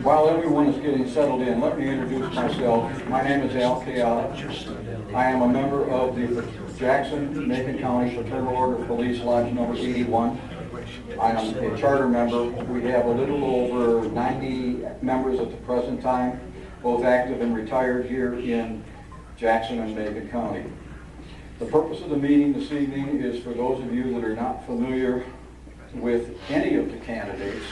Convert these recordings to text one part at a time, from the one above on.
While everyone is getting settled in, let me introduce myself. My name is Al Kayala. I am a member of the Jackson, Macon County Fraternal Order of Police, Lodge number 81. I am a charter member. We have a little over 90 members at the present time, both active and retired here in Jackson and Macon County. The purpose of the meeting this evening is for those of you that are not familiar with any of the candidates,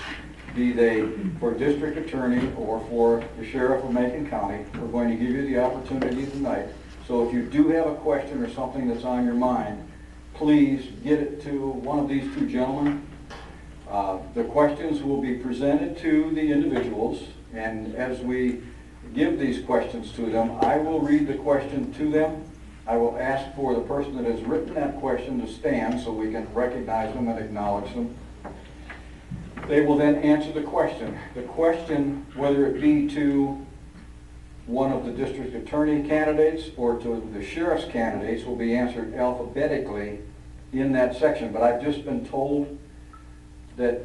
be they for district attorney or for the Sheriff of Macon County. We're going to give you the opportunity tonight. So if you do have a question or something that's on your mind, please get it to one of these two gentlemen. The questions will be presented to the individuals, and as we give these questions to them, I will read the question to them. I will ask for the person that has written that question to stand so we can recognize them and acknowledge them. They will then answer the question. The question, whether it be to one of the district attorney candidates or to the sheriff's candidates, will be answered alphabetically in that section. But I've just been told that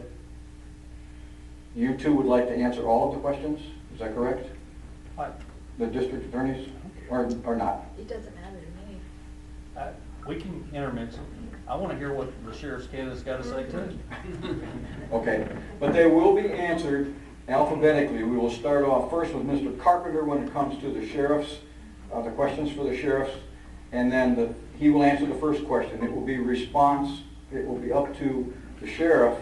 you two would like to answer all of the questions. Is that correct? What? The district attorneys or not? It doesn't matter to me. We can intermix them. I want to hear what the sheriff's candidate's got to say too. Okay, but they will be answered alphabetically. We will start off first with Mr. Carpenter when it comes to the sheriffs, the questions for the sheriffs, and then he will answer the first question. It will be response. It will be up to the sheriff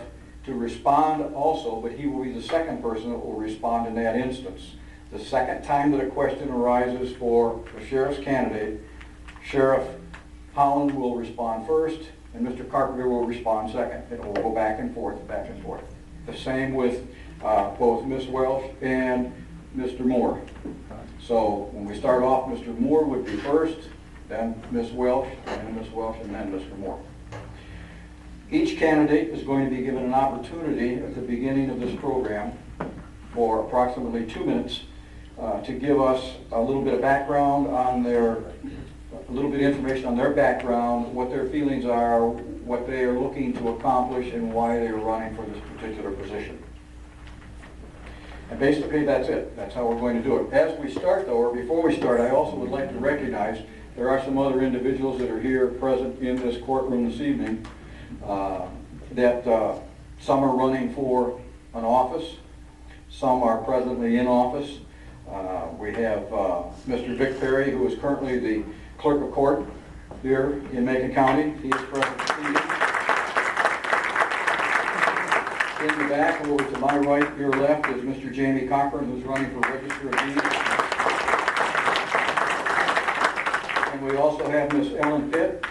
to respond also, but he will be the second person that will respond in that instance. The second time that a question arises for the sheriff's candidate, Sheriff Holland will respond first, and Mr. Carpenter will respond second. It will go back and forth, back and forth. The same with both Ms. Welsh and Mr. Moore. So when we start off, Mr. Moore would be first, then Ms. Welsh, and then Ms. Welsh, and then Mr. Moore. Each candidate is going to be given an opportunity at the beginning of this program for approximately 2 minutes to give us a little bit of background on a little bit of information on their background, what their feelings are, what they are looking to accomplish, and why they are running for this particular position. And basically that's it. That's how we're going to do it. As we start though, or before we start, I also would like to recognize there are some other individuals that are here present in this courtroom this evening that some are running for an office, some are presently in office. We have Mr. Vic Perry, who is currently the Clerk of Court here in Macon County. He is present this evening. In the back, over to my right, your left, is Mr. Jamie Cochran, who's running for Register of Deeds. And we also have Miss Ellen Pitt,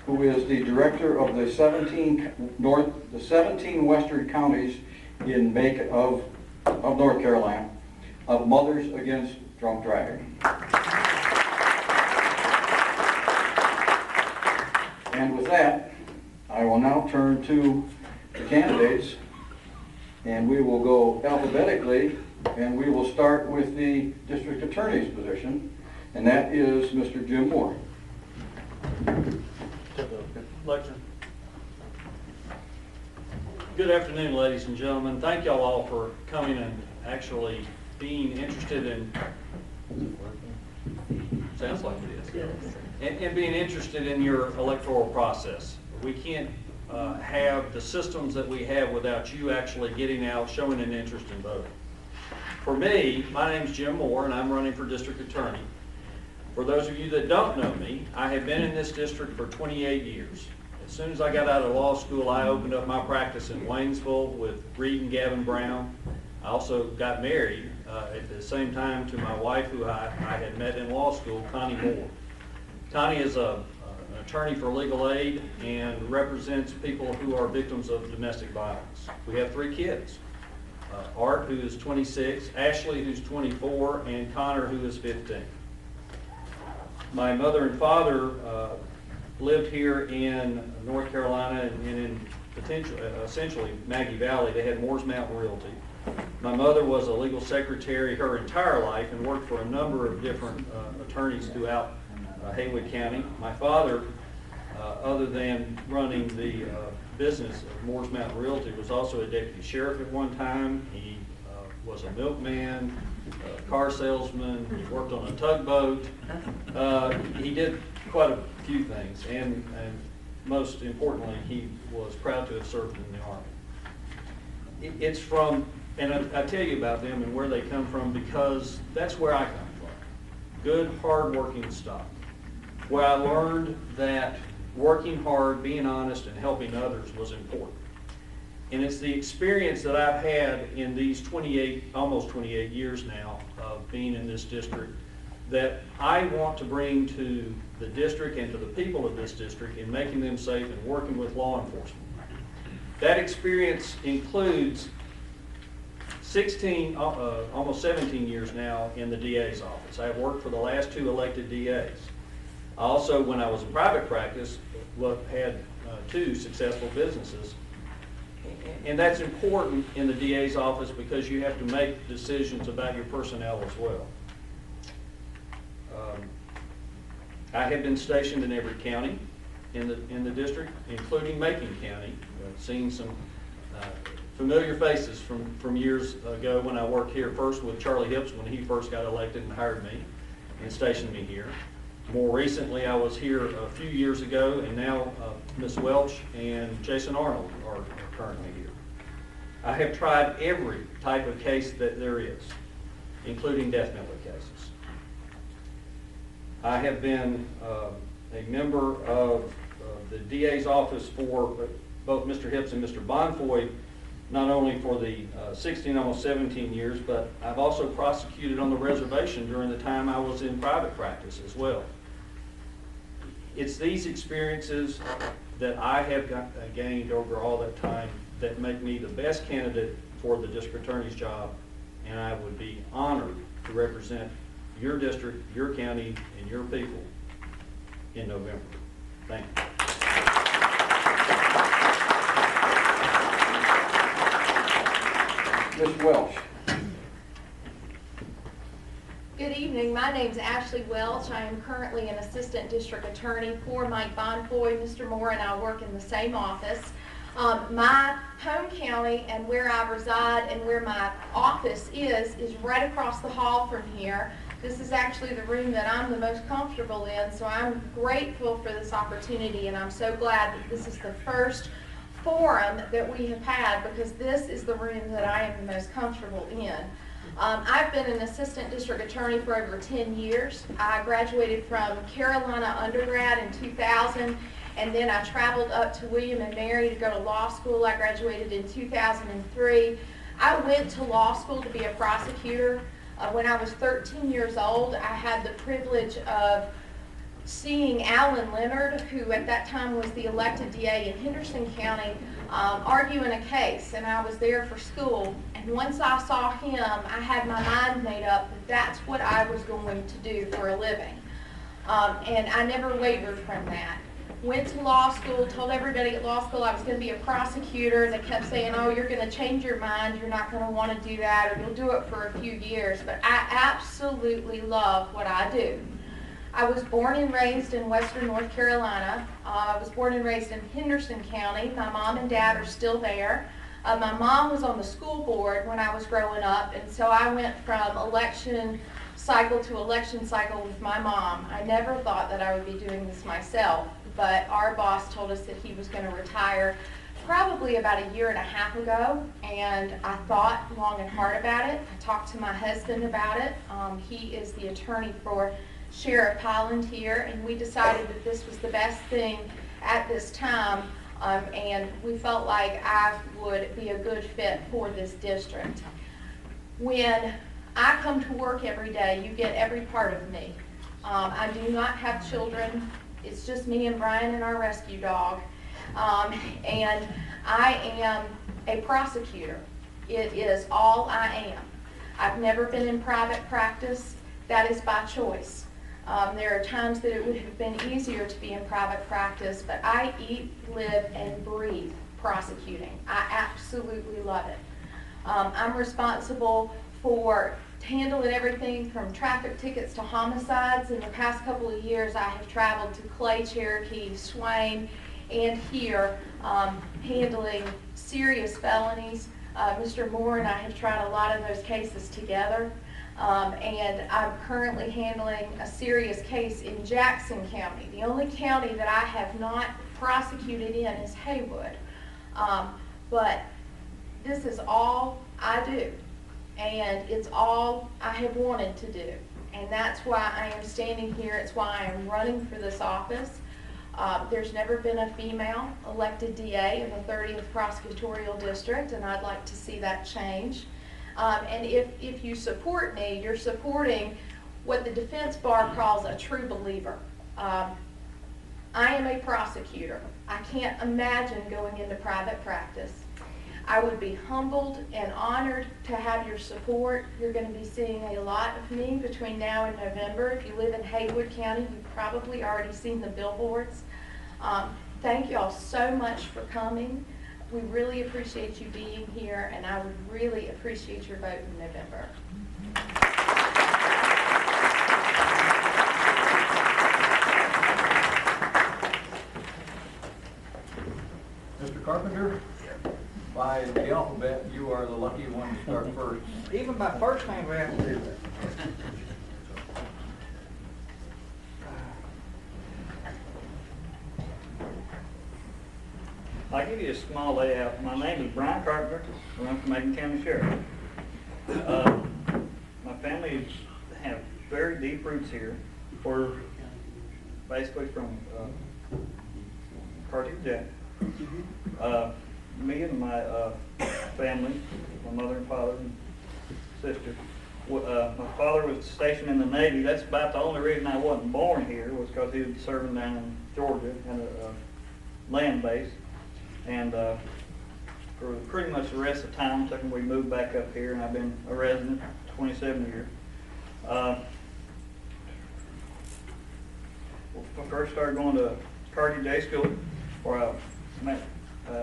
who is the director of the 17 western counties in Macon of North Carolina of Mothers Against Drunk Driving. And with that, I will now turn to the candidates, and we will go alphabetically, and we will start with the district attorney's position, and that is Mr. Jim Moore. Lecture. Good afternoon, ladies and gentlemen. Thank y'all all for coming and actually being interested in, sounds like it is, and being interested in your electoral process. We can't have the systems that we have without you actually getting out, showing an interest in voting. For me, my name's Jim Moore, and I'm running for district attorney. For those of you that don't know me, I have been in this district for 28 years. As soon as I got out of law school, I opened up my practice in Waynesville with Reed and Gavin Brown. I also got married at the same time to my wife, who I had met in law school, Connie Moore. Connie is an attorney for legal aid and represents people who are victims of domestic violence. We have 3 kids. Art, who is 26, Ashley, who's 24, and Connor, who is 15. My mother and father lived here in North Carolina and in essentially Maggie Valley. They had Moore's Mountain Realty. My mother was a legal secretary her entire life and worked for a number of different attorneys throughout Haywood County. My father, other than running the business of Moore's Mountain Realty, was also a deputy sheriff at one time. He was a milkman, a car salesman, he worked on a tugboat. He did quite a few things, and most importantly, he was proud to have served in the Army. It's from, and I tell you about them and where they come from because that's where I come from. Good, hard-working stock, where I learned that working hard, being honest, and helping others was important. And it's the experience that I've had in these almost 28 years now of being in this district that I want to bring to the district and to the people of this district in making them safe and working with law enforcement. That experience includes 16, almost 17 years now in the DA's office. I have worked for the last 2 elected DAs. I also, when I was in private practice, had 2 successful businesses. And that's important in the DA's office because you have to make decisions about your personnel as well. I have been stationed in every county in the district, including Macon County. I've seen some familiar faces from years ago when I worked here first with Charlie Hips when he first got elected and hired me and stationed me here. More recently, I was here a few years ago, and now Ms. Welch and Jason Arnold are currently here. I have tried every type of case that there is, including death penalty cases. I have been a member of the DA's office for both Mr. Hips and Mr. Bonfoy, not only for the 16, almost 17 years, but I've also prosecuted on the reservation during the time I was in private practice as well. It's these experiences that I have gained over all that time that make me the best candidate for the district attorney's job, and I would be honored to represent your district, your county, and your people in November. Thank you. Ms. Welch. Good evening. My name is Ashley Welch. I am currently an assistant district attorney for Mike Bonfoy. Mr. Moore and I work in the same office. My home county and where I reside and where my office is right across the hall from here. This is actually the room that I'm the most comfortable in, so I'm grateful for this opportunity, and I'm so glad that this is the first forum that we have had because this is the room that I am the most comfortable in. I've been an assistant district attorney for over 10 years. I graduated from Carolina undergrad in 2000, and then I traveled up to William & Mary to go to law school. I graduated in 2003. I went to law school to be a prosecutor. When I was 13 years old, I had the privilege of seeing Alan Leonard, who at that time was the elected DA in Henderson County, arguing a case, and I was there for school. And once I saw him, I had my mind made up that that's what I was going to do for a living. And I never wavered from that. Went to law school, told everybody at law school I was going to be a prosecutor. They kept saying, oh, you're going to change your mind, you're not going to want to do that, or you'll do it for a few years. But I absolutely love what I do. I was born and raised in western North Carolina. I was born and raised in Henderson County. My mom and dad are still there. My mom was on the school board when I was growing up, and so I went from election cycle to election cycle with my mom. I never thought that I would be doing this myself, but our boss told us that he was going to retire probably about a year and a half ago, and I thought long and hard about it. I talked to my husband about it. He is the attorney for Sheriff Holland here, and we decided that this was the best thing at this time, and we felt like I would be a good fit for this district. When I come to work every day, you get every part of me. I do not have children. It's just me and Brian and our rescue dog, and I am a prosecutor. It is all I am. I've never been in private practice. That is by choice. There are times that it would have been easier to be in private practice, but I eat, live, and breathe prosecuting. I absolutely love it. I'm responsible for handling everything from traffic tickets to homicides. In the past couple of years, I have traveled to Clay, Cherokee, Swain, and here, handling serious felonies. Mr. Moore and I have tried a lot of those cases together, and I'm currently handling a serious case in Jackson County. The only county that I have not prosecuted in is Haywood, but this is all I do, and it's all I have wanted to do, and that's why I am standing here. It's why I am running for this office. There's never been a female elected DA in the 30th Prosecutorial District, and I'd like to see that change. And if you support me, you're supporting what the defense bar calls a true believer. I am a prosecutor. I can't imagine going into private practice. I would be humbled and honored to have your support. You're going to be seeing a lot of me between now and November. If you live in Haywood County, you've probably already seen the billboards. Thank you all so much for coming. We really appreciate you being here, and I would really appreciate your vote in November. Mr. Carpenter, by the alphabet, you are the lucky one to start first. Even by first name, we have to do that. I'll give you a small layout. My name is Brian Carpenter. I'm from Macon County Sheriff. My family have very deep roots here. We're basically from Cartier Jack. Me and my family, my mother and father and sister. My father was stationed in the Navy. That's about the only reason I wasn't born here, was because he was serving down in Georgia at a land base. And for pretty much the rest of the time, we moved back up here, and I've been a resident 27 years. I first started going to Cartier Day School, where I met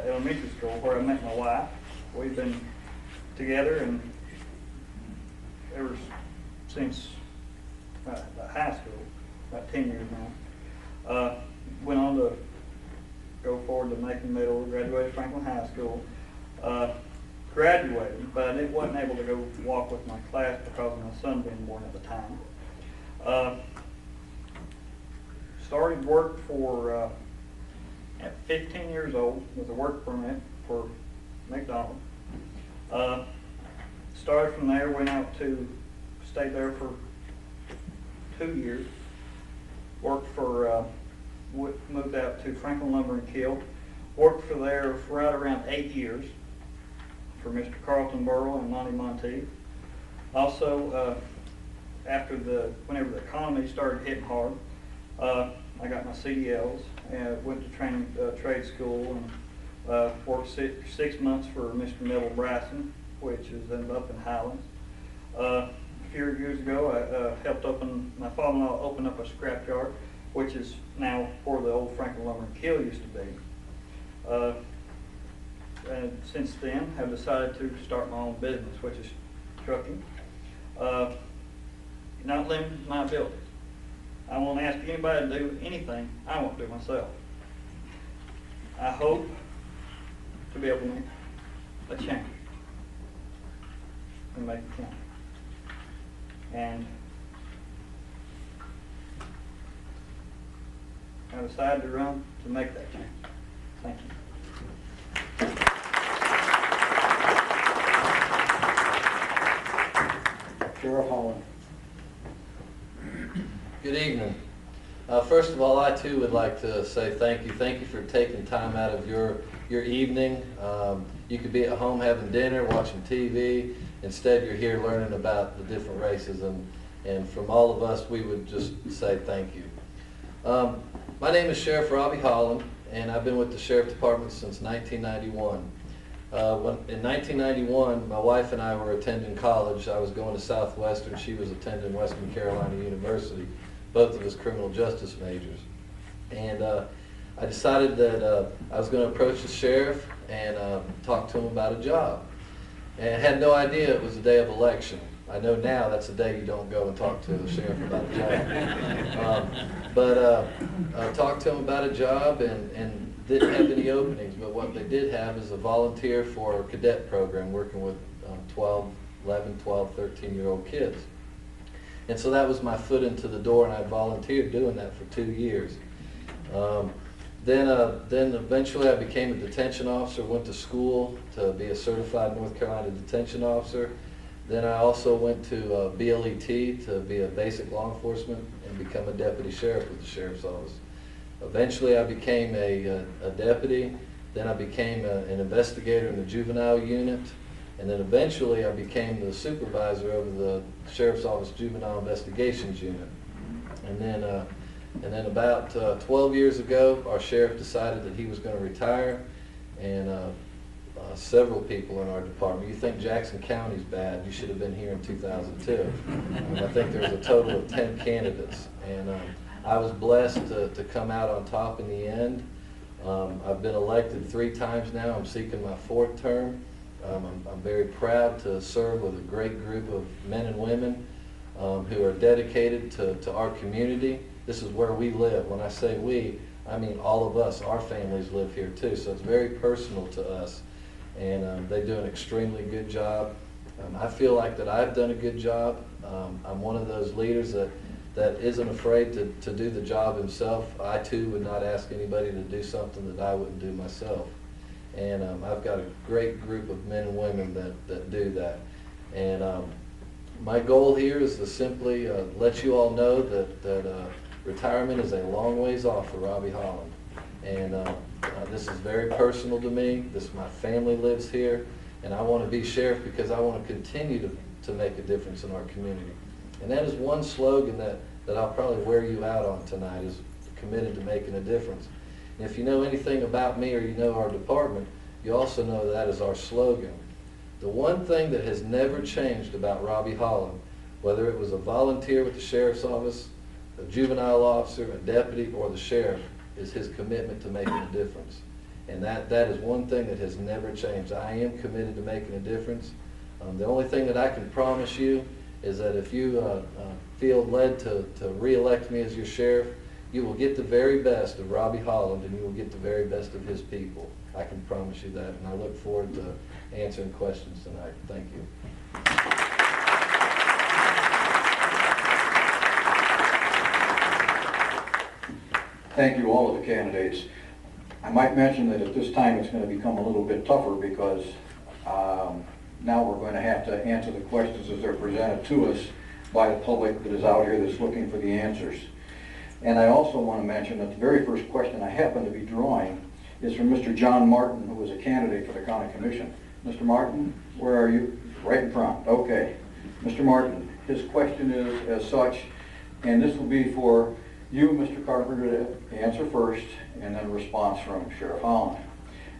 elementary school, where I met my wife. We've been together and ever since high school, about 10 years now. Went on to go forward to Macon Middle, graduated Franklin High School. Graduated, but I wasn't able to go walk with my class because of my son being born at the time. Started work for, at 15 years old, with a work permit for McDonald's. Started from there, went out to, stayed there for 2 years. Worked for, moved out to Franklin Lumber and Kill. Worked for there for right around 8 years for Mr. Carlton Burrell and Monty Monteith. Also, whenever the economy started hitting hard, I got my CDLs and went to trade school and worked six months for Mr. Neville Bryson, which is up in Highlands. A few years ago, I helped my father-in-law open up a scrap yard, which is now where the old Franklin Lumber and Kill used to be. And since then, have decided to start my own business, which is trucking. Not limited to my abilities. I won't ask anybody to do anything I won't do myself. I hope to be able to make a change in Macon County. And I decided to run to make that change. Thank you. Sheriff Holland. Good evening. First of all, I too would like to say thank you. Thank you for taking time out of your evening. You could be at home having dinner, watching TV. Instead, you're here learning about the different races, and from all of us, we would just say thank you. My name is Sheriff Robbie Holland, and I've been with the Sheriff Department since 1991. In 1991, my wife and I were attending college. I was going to Southwestern. She was attending Western Carolina University, both of us criminal justice majors. And I decided that I was going to approach the sheriff and talk to him about a job. And I had no idea it was the day of election. I know now that's the day you don't go and talk to the sheriff about a job. Talked to him about a job and didn't have any openings, but what they did have is a volunteer for a cadet program working with 11, 12, 13-year-old kids. And so that was my foot into the door, and I volunteered doing that for 2 years. Then eventually I became a detention officer, went to school to be a certified North Carolina detention officer. Then I also went to BLET to be a basic law enforcement and become a deputy sheriff with the sheriff's office. Eventually I became a deputy, then I became an investigator in the juvenile unit, and then eventually I became the supervisor over the sheriff's office juvenile investigations unit. And then about 12 years ago, our sheriff decided that he was going to retire, and several people in our department. You think Jackson County's bad, you should have been here in 2002. I think there's a total of 10 candidates, and I was blessed to come out on top in the end. I've been elected 3 times now. I'm seeking my 4th term. I'm very proud to serve with a great group of men and women who are dedicated to our community. This is where we live. When I say we, I mean all of us. Our families live here too, so it's very personal to us. And they do an extremely good job. I feel like that I've done a good job. I'm one of those leaders that isn't afraid to do the job himself. I too would not ask anybody to do something that I wouldn't do myself. And I've got a great group of men and women that do that. And my goal here is to simply let you all know that retirement is a long ways off for Robbie Holland. And this is very personal to me. My family lives here, and I want to be sheriff because I want to continue to make a difference in our community. And that is one slogan that I'll probably wear you out on tonight, is committed to making a difference. And if you know anything about me or you know our department, you also know that is our slogan. The one thing that has never changed about Robbie Holland, whether it was a volunteer with the sheriff's office, a juvenile officer, a deputy, or the sheriff, is his commitment to making a difference. And that is one thing that has never changed. I am committed to making a difference. The only thing that I can promise you is that if you feel led to re-elect me as your sheriff, you will get the very best of Robbie Holland, and you will get the very best of his people. I can promise you that, and I look forward to answering questions tonight. Thank you. Thank you, all of the candidates. I might mention that at this time it's going to become a little bit tougher because now we're going to have to answer the questions as they're presented to us by the public that is out here that's looking for the answers. And I also want to mention that the very first question I happen to be drawing is from Mr. John Martin, who was a candidate for the county commission. Mr. Martin, where are you? Right in front. Okay. Mr. Martin, his question is as such, and this will be for you, Mr. Carpenter, to answer first, and then a response from Sheriff Holland.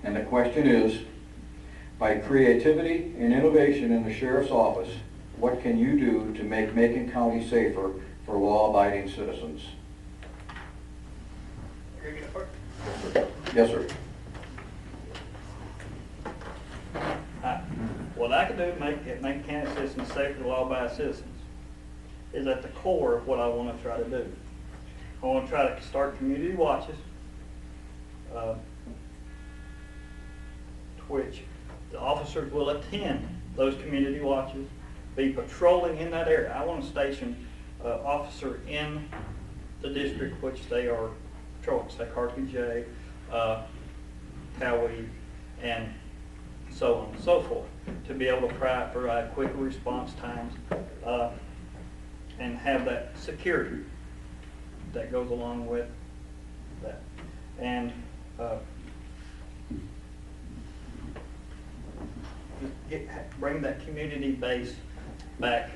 And the question is, by creativity and innovation in the sheriff's office, what can you do to make Macon County safer for law-abiding citizens? Yes, sir. What I can do to make county citizens safer for law-abiding citizens is at the core of what I want to try to do. I want to try to start community watches, to which the officers will attend those community watches, be patrolling in that area. I want to station an officer in the district which they are patrolling, say Carthage J, Cowee, and so on and so forth, to be able to provide quicker response times and have that security that goes along with that. And bring that community base back,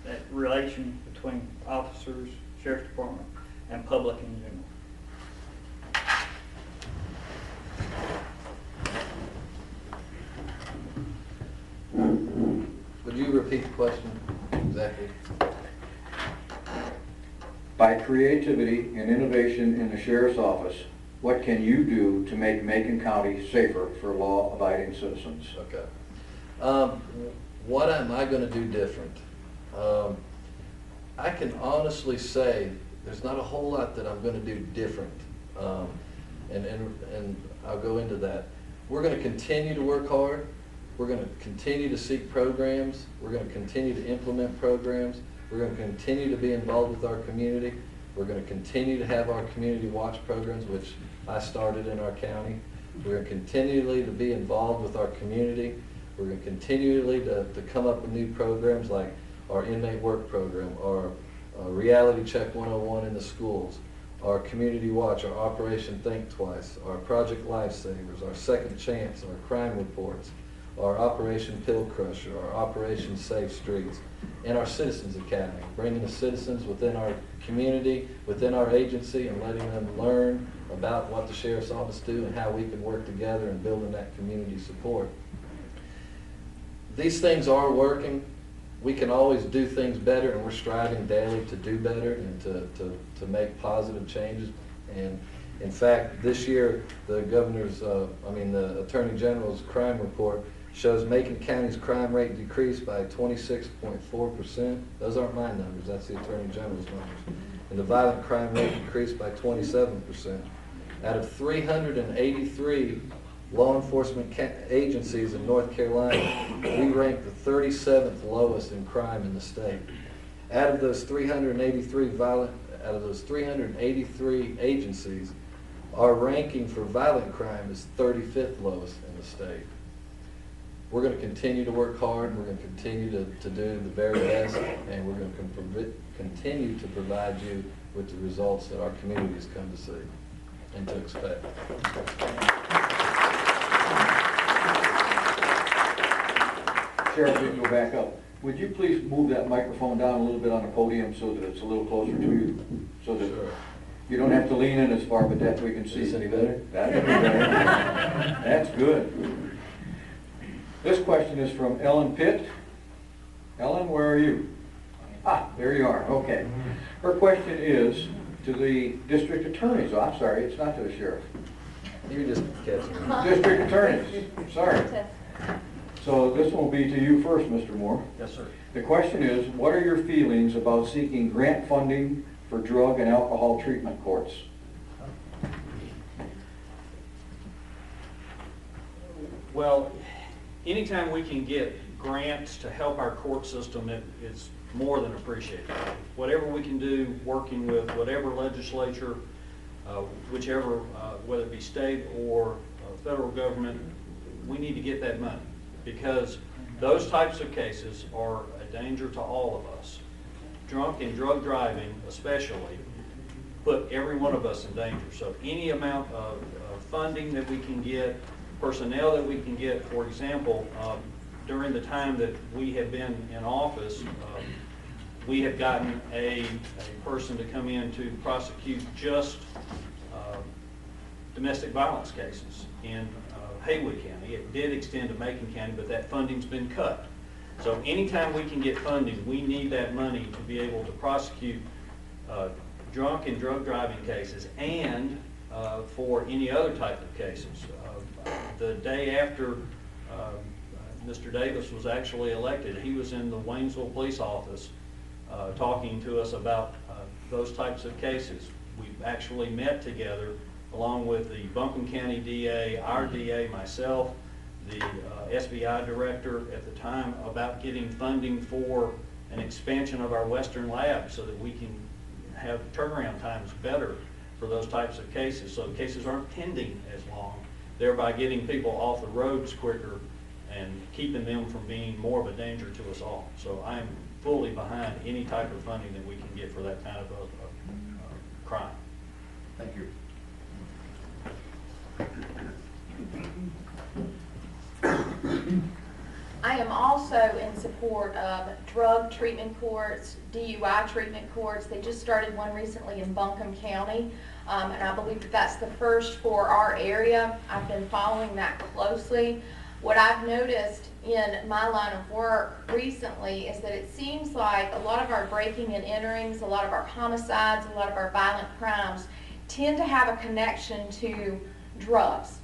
that relation between officers, sheriff's department, and public in general. Would you repeat the question exactly? By creativity and innovation in the sheriff's office, what can you do to make Macon County safer for law-abiding citizens? Okay. what am I going to do different? I can honestly say there's not a whole lot that I'm going to do different, and I'll go into that. We're going to continue to work hard. We're going to continue to seek programs. We're going to continue to implement programs. We're going to continue to be involved with our community. We're going to continue to have our community watch programs, which I started in our county. We're going to continually to be involved with our community. We're going to continually to come up with new programs like our inmate work program, our reality check 101 in the schools, our community watch, our Operation Think Twice, our Project Lifesavers, our Second Chance, our crime reports, our Operation Pill Crusher, our Operation Safe Streets, and our Citizens Academy, bringing the citizens within our community, within our agency, and letting them learn about what the Sheriff's Office do and how we can work together in building that community support. These things are working. We can always do things better, and we're striving daily to do better and to make positive changes. And in fact, this year, the Attorney General's crime report shows Macon County's crime rate decreased by 26.4%. Those aren't my numbers, that's the Attorney General's numbers. And the violent crime rate decreased by 27%. Out of 383 law enforcement agencies in North Carolina, we rank the 37th lowest in crime in the state. Out of those 383 agencies, our ranking for violent crime is 35th lowest in the state. We're going to continue to work hard. We're going to continue to do the very best, and we're going to continue to provide you with the results that our community has come to see and to expect. Sheriff, you can go back up. Would you please move that microphone down a little bit on the podium so that it's a little closer to you? So that Sure. You don't have to lean in as far, but that we can see. Is this any better? That's better. That's good. This question is from Ellen Pitt. Ellen, where are you? Ah, there you are. Okay. Her question is to the district attorneys. Oh, I'm sorry, it's not to the sheriff. You're just catching me. District attorneys. Sorry. So this one will be to you first, Mr. Moore. Yes, sir. The question is, what are your feelings about seeking grant funding for drug and alcohol treatment courts? Well, anytime we can get grants to help our court system, it is more than appreciated. Whatever we can do, working with whatever legislature, whichever, whether it be state or federal government, we need to get that money, because those types of cases are a danger to all of us. Drunk and drug driving especially put every one of us in danger. So any amount of funding that we can get, personnel that we can get, for example, during the time that we have been in office, we have gotten a person to come in to prosecute just domestic violence cases in Haywood County. It did extend to Macon County, but that funding's been cut. So anytime we can get funding, we need that money to be able to prosecute drunk and drug driving cases and for any other type of cases. The day after Mr. Davis was actually elected, he was in the Waynesville police office talking to us about those types of cases. We've actually met together along with the Buncombe County DA, our DA, myself, the SBI director at the time, about getting funding for an expansion of our Western lab so that we can have turnaround times better for those types of cases, so the cases aren't pending as long, thereby getting people off the roads quicker and keeping them from being more of a danger to us all. So I'm fully behind any type of funding that we can get for that kind of crime. Thank you. I am also in support of drug treatment courts, DUI treatment courts. They just started one recently in Buncombe County, and I believe that that's the first for our area. I've been following that closely. What I've noticed in my line of work recently is that it seems like a lot of our breaking and enterings, a lot of our homicides, a lot of our violent crimes tend to have a connection to drugs.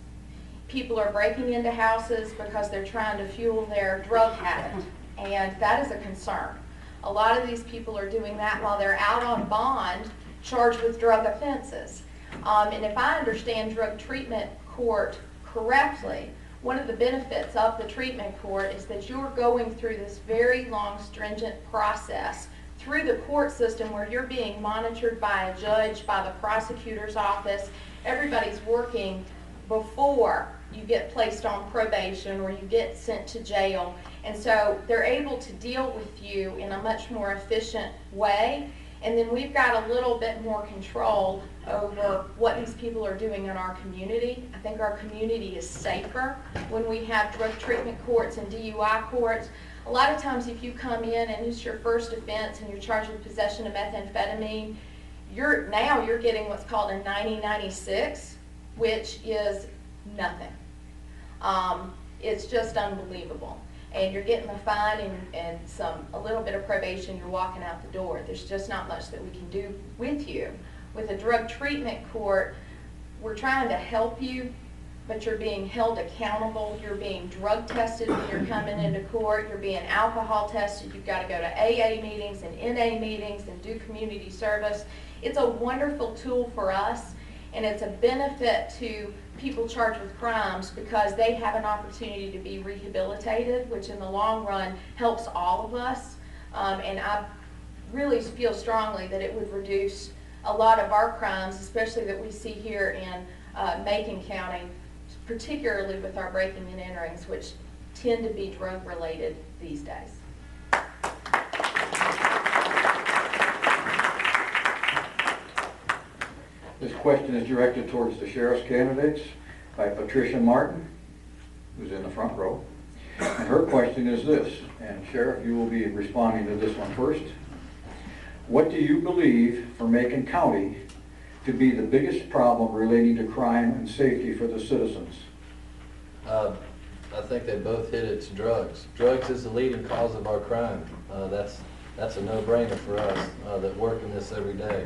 People are breaking into houses because they're trying to fuel their drug habit. And that is a concern. A lot of these people are doing that while they're out on bond, charged with drug offenses. And if I understand drug treatment court correctly, one of the benefits of the treatment court is that you're going through this very long, stringent process through the court system where you're being monitored by a judge, by the prosecutor's office. Everybody's working before you get placed on probation or you get sent to jail. And so they're able to deal with you in a much more efficient way. And then we've got a little bit more control over what these people are doing in our community. I think our community is safer when we have drug treatment courts and DUI courts. A lot of times if you come in and it's your first offense and you're charged with possession of methamphetamine, you're getting what's called a 90-96, which is nothing. It's just unbelievable. And you're getting a fine and a little bit of probation, you're walking out the door. There's just not much that we can do with you. With a drug treatment court, we're trying to help you, but you're being held accountable. You're being drug tested when you're coming into court. You're being alcohol tested. You've got to go to AA meetings and NA meetings and do community service. It's a wonderful tool for us, and it's a benefit to people charged with crimes because they have an opportunity to be rehabilitated, which in the long run helps all of us. And I really feel strongly that it would reduce a lot of our crimes, especially that we see here in Macon County, particularly with our breaking and enterings, which tend to be drug related these days. This question is directed towards the sheriff's candidates by Patricia Martin, who's in the front row. And her question is this, and Sheriff, you will be responding to this one first. What do you believe for Macon County to be the biggest problem relating to crime and safety for the citizens? I think they both hit it's drugs. Drugs is the leading cause of our crime. That's a no-brainer for us that work in this every day.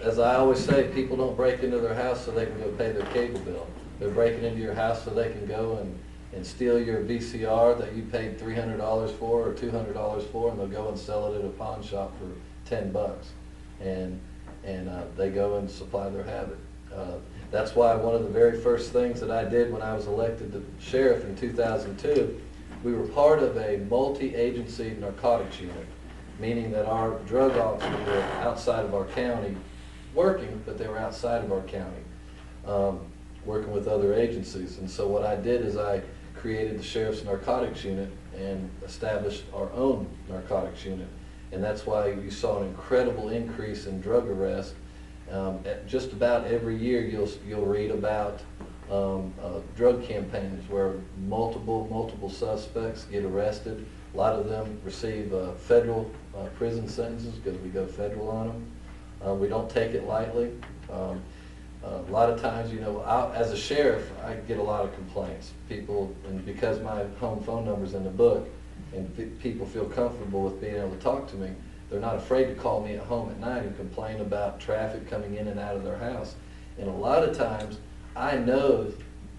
As I always say, people don't break into their house so they can go pay their cable bill. They're breaking into your house so they can go and steal your VCR that you paid $300 for or $200 for, and they'll go and sell it at a pawn shop for $10. And they go and supply their habit. That's why one of the very first things that I did when I was elected to sheriff in 2002, we were part of a multi-agency narcotics unit, meaning that our drug officers were outside of our county working, but they were outside of our county, working with other agencies. And so what I did is I created the Sheriff's Narcotics Unit and established our own narcotics unit. And that's why you saw an incredible increase in drug arrests. At just about every year you'll read about drug campaigns where multiple suspects get arrested. A lot of them receive federal prison sentences because we go federal on them. We don't take it lightly. A lot of times, you know, as a sheriff, I get a lot of complaints. People, and because my home phone number's in the book, and people feel comfortable with being able to talk to me, they're not afraid to call me at home at night and complain about traffic coming in and out of their house. And a lot of times, I know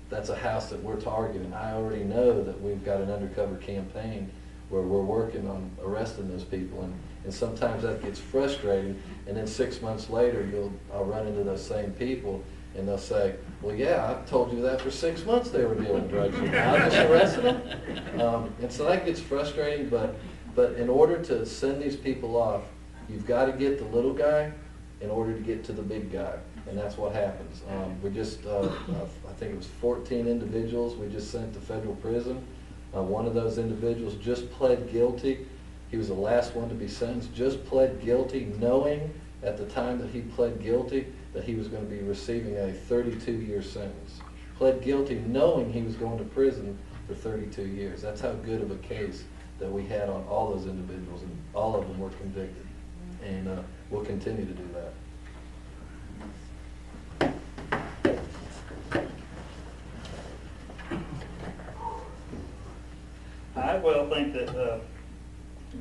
that's a house that we're targeting. I already know that we've got an undercover campaign where we're working on arresting those people. And sometimes that gets frustrating, and then 6 months later I'll run into those same people and they'll say, well, yeah, I told you that for 6 months they were dealing drugs and I just arrested them. And so that gets frustrating, but in order to send these people off, you've got to get the little guy in order to get to the big guy, and that's what happens. We just, I think it was 14 individuals we just sent to federal prison. One of those individuals just pled guilty. He was the last one to be sentenced, just pled guilty, knowing at the time that he pled guilty that he was going to be receiving a 32-year sentence. Pled guilty knowing he was going to prison for 32 years. That's how good of a case that we had on all those individuals, and all of them were convicted. And we'll continue to do that. I well think that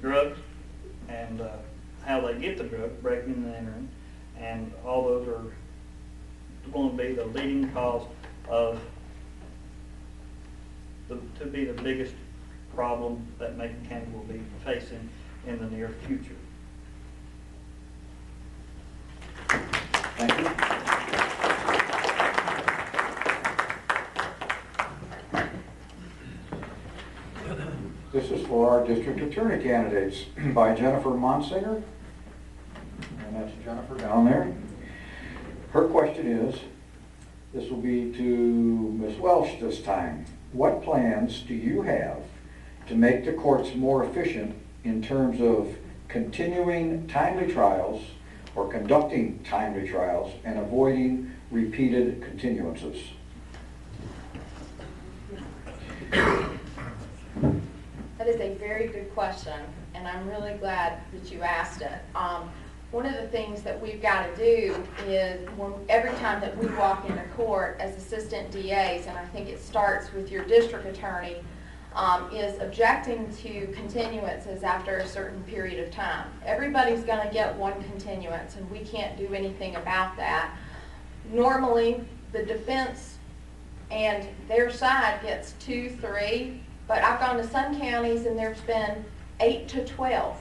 drugs and how they get the drugs, breaking and entering, and all those are going to be the leading cause of to be the biggest problem that Macon County will be facing in the near future. Thank you. This is for our district attorney candidates by Jennifer Monsinger. And that's Jennifer down there. Her question is, this will be to Ms. Welsh this time. What plans do you have to make the courts more efficient in terms of continuing timely trials or conducting timely trials and avoiding repeated continuances? That is a very good question, and I'm really glad that you asked it. One of the things that we've got to do is every time that we walk into court as assistant DAs, and I think it starts with your district attorney, is objecting to continuances after a certain period of time. Everybody's going to get one continuance, and we can't do anything about that. Normally, the defense and their side gets 2, 3, but I've gone to some counties and there's been 8 to 12.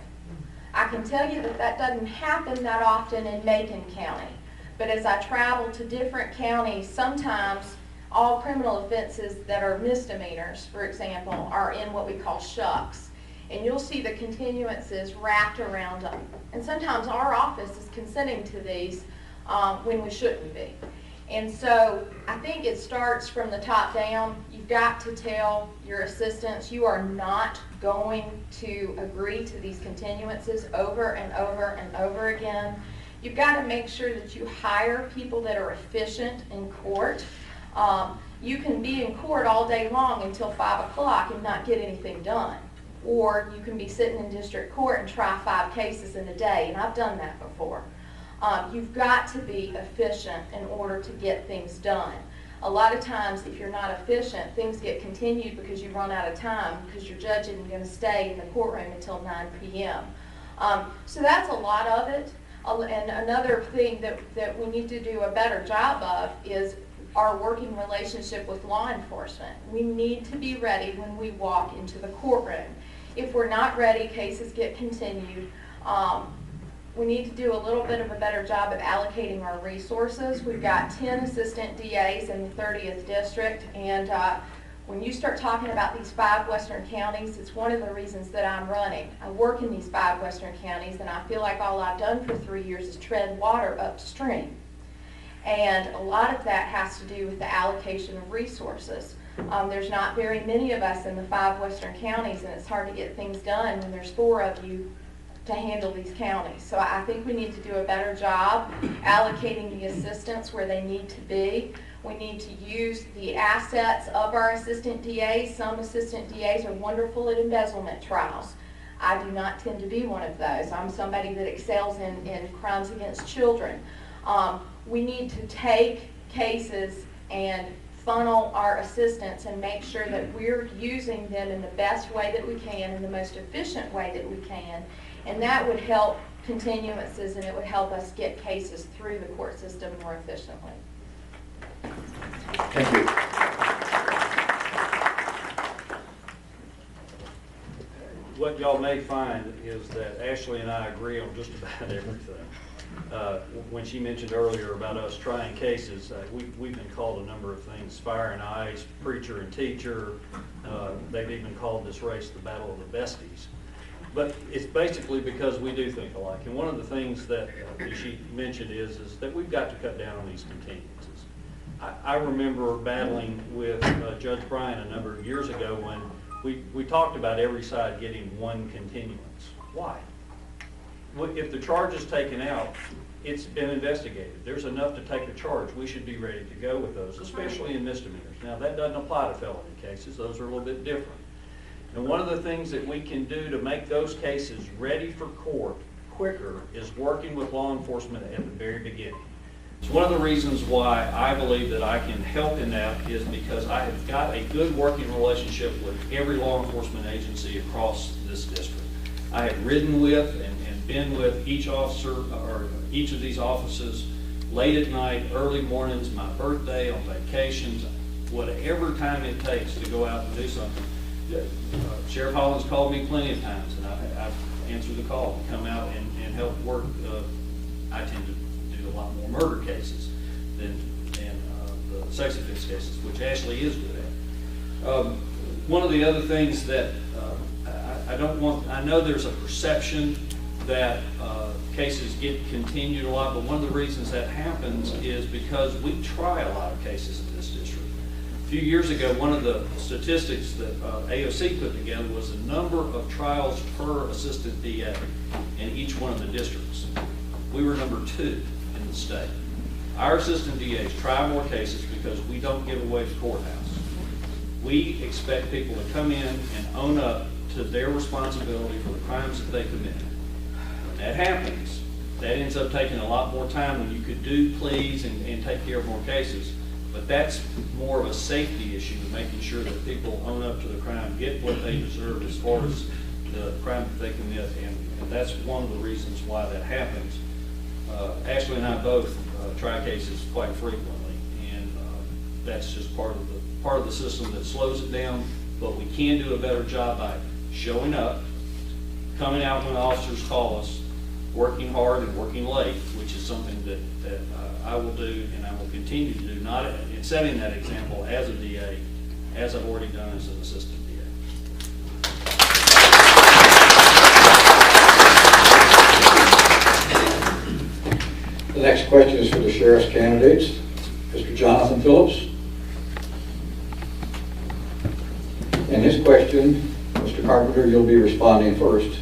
I can tell you that that doesn't happen that often in Macon County, but as I travel to different counties, sometimes all criminal offenses that are misdemeanors, for example, are in what we call shucks. And you'll see the continuances wrapped around them. And sometimes our office is consenting to these when we shouldn't be. And so I think it starts from the top down. You've got to tell your assistants you are not going to agree to these continuances over and over and over again. You've got to make sure that you hire people that are efficient in court. You can be in court all day long until 5 o'clock and not get anything done. Or you can be sitting in district court and try 5 cases in a day, and I've done that before. You've got to be efficient in order to get things done. A lot of times, if you're not efficient, things get continued because you run out of time because your judge isn't going to stay in the courtroom until 9 p.m. So that's a lot of it. And another thing that we need to do a better job of is our working relationship with law enforcement. We need to be ready when we walk into the courtroom. If we're not ready, cases get continued. We need to do a little bit of a better job of allocating our resources. We've got 10 assistant DAs in the 30th district, and when you start talking about these 5 western counties, it's one of the reasons that I'm running. I work in these 5 western counties, and I feel like all I've done for 3 years is tread water upstream. And a lot of that has to do with the allocation of resources. There's not very many of us in the 5 western counties, and it's hard to get things done when there's 4 of you to handle these counties. So I think we need to do a better job allocating the assistants where they need to be. We need to use the assets of our assistant DAs. Some assistant DAs are wonderful at embezzlement trials. I do not tend to be one of those. I'm somebody that excels in crimes against children. We need to take cases and funnel our assistants and make sure that we're using them in the best way that we can, in the most efficient way that we can. And that would help continuances, and it would help us get cases through the court system more efficiently. Thank you. What y'all may find is that Ashley and I agree on just about everything. When she mentioned earlier about us trying cases, we've been called a number of things: fire and ice, preacher and teacher. They've even called this race the Battle of the Besties. But it's basically because we do think alike. And one of the things that she mentioned is that we've got to cut down on these continuances. I remember battling with Judge Bryan a number of years ago when we talked about every side getting 1 continuance. Why? If the charge is taken out, it's been investigated. There's enough to take a charge. We should be ready to go with those, especially in misdemeanors. Now, that doesn't apply to felony cases. Those are a little bit different. And one of the things that we can do to make those cases ready for court quicker is working with law enforcement at the very beginning. It's one of the reasons why I believe that I can help in that is because I have got a good working relationship with every law enforcement agency across this district. I have ridden with and been with each officer or each of these offices late at night, early mornings, my birthday, on vacations, whatever time it takes to go out and do something. Sheriff Hollins called me plenty of times, and I've answered the call to come out and help work. I tend to do a lot more murder cases than the sex offense cases, which Ashley is good at. One of the other things that I know there's a perception that cases get continued a lot, but one of the reasons that happens is because we try a lot of cases in this district. A few years ago, one of the statistics that AOC put together was the number of trials per assistant DA in each one of the districts. We were number 2 in the state. Our assistant DAs try more cases because we don't give away the courthouse. We expect people to come in and own up to their responsibility for the crimes that they commit. When that happens, that ends up taking a lot more time when you could do pleas and take care of more cases. But that's more of a safety issue, making sure that people own up to the crime, get what they deserve as far as the crime that they commit, and that's one of the reasons why that happens. Ashley and I both try cases quite frequently, and that's just part of the system that slows it down. But we can do a better job by showing up, coming out when officers call us, working hard and working late, which is something that I will do and I will continue to do, not in setting that example as a DA, as I've already done as an assistant DA. The next question is for the sheriff's candidates. Mr. Jonathan Phillips. And this question, Mr. Carpenter, you'll be responding first.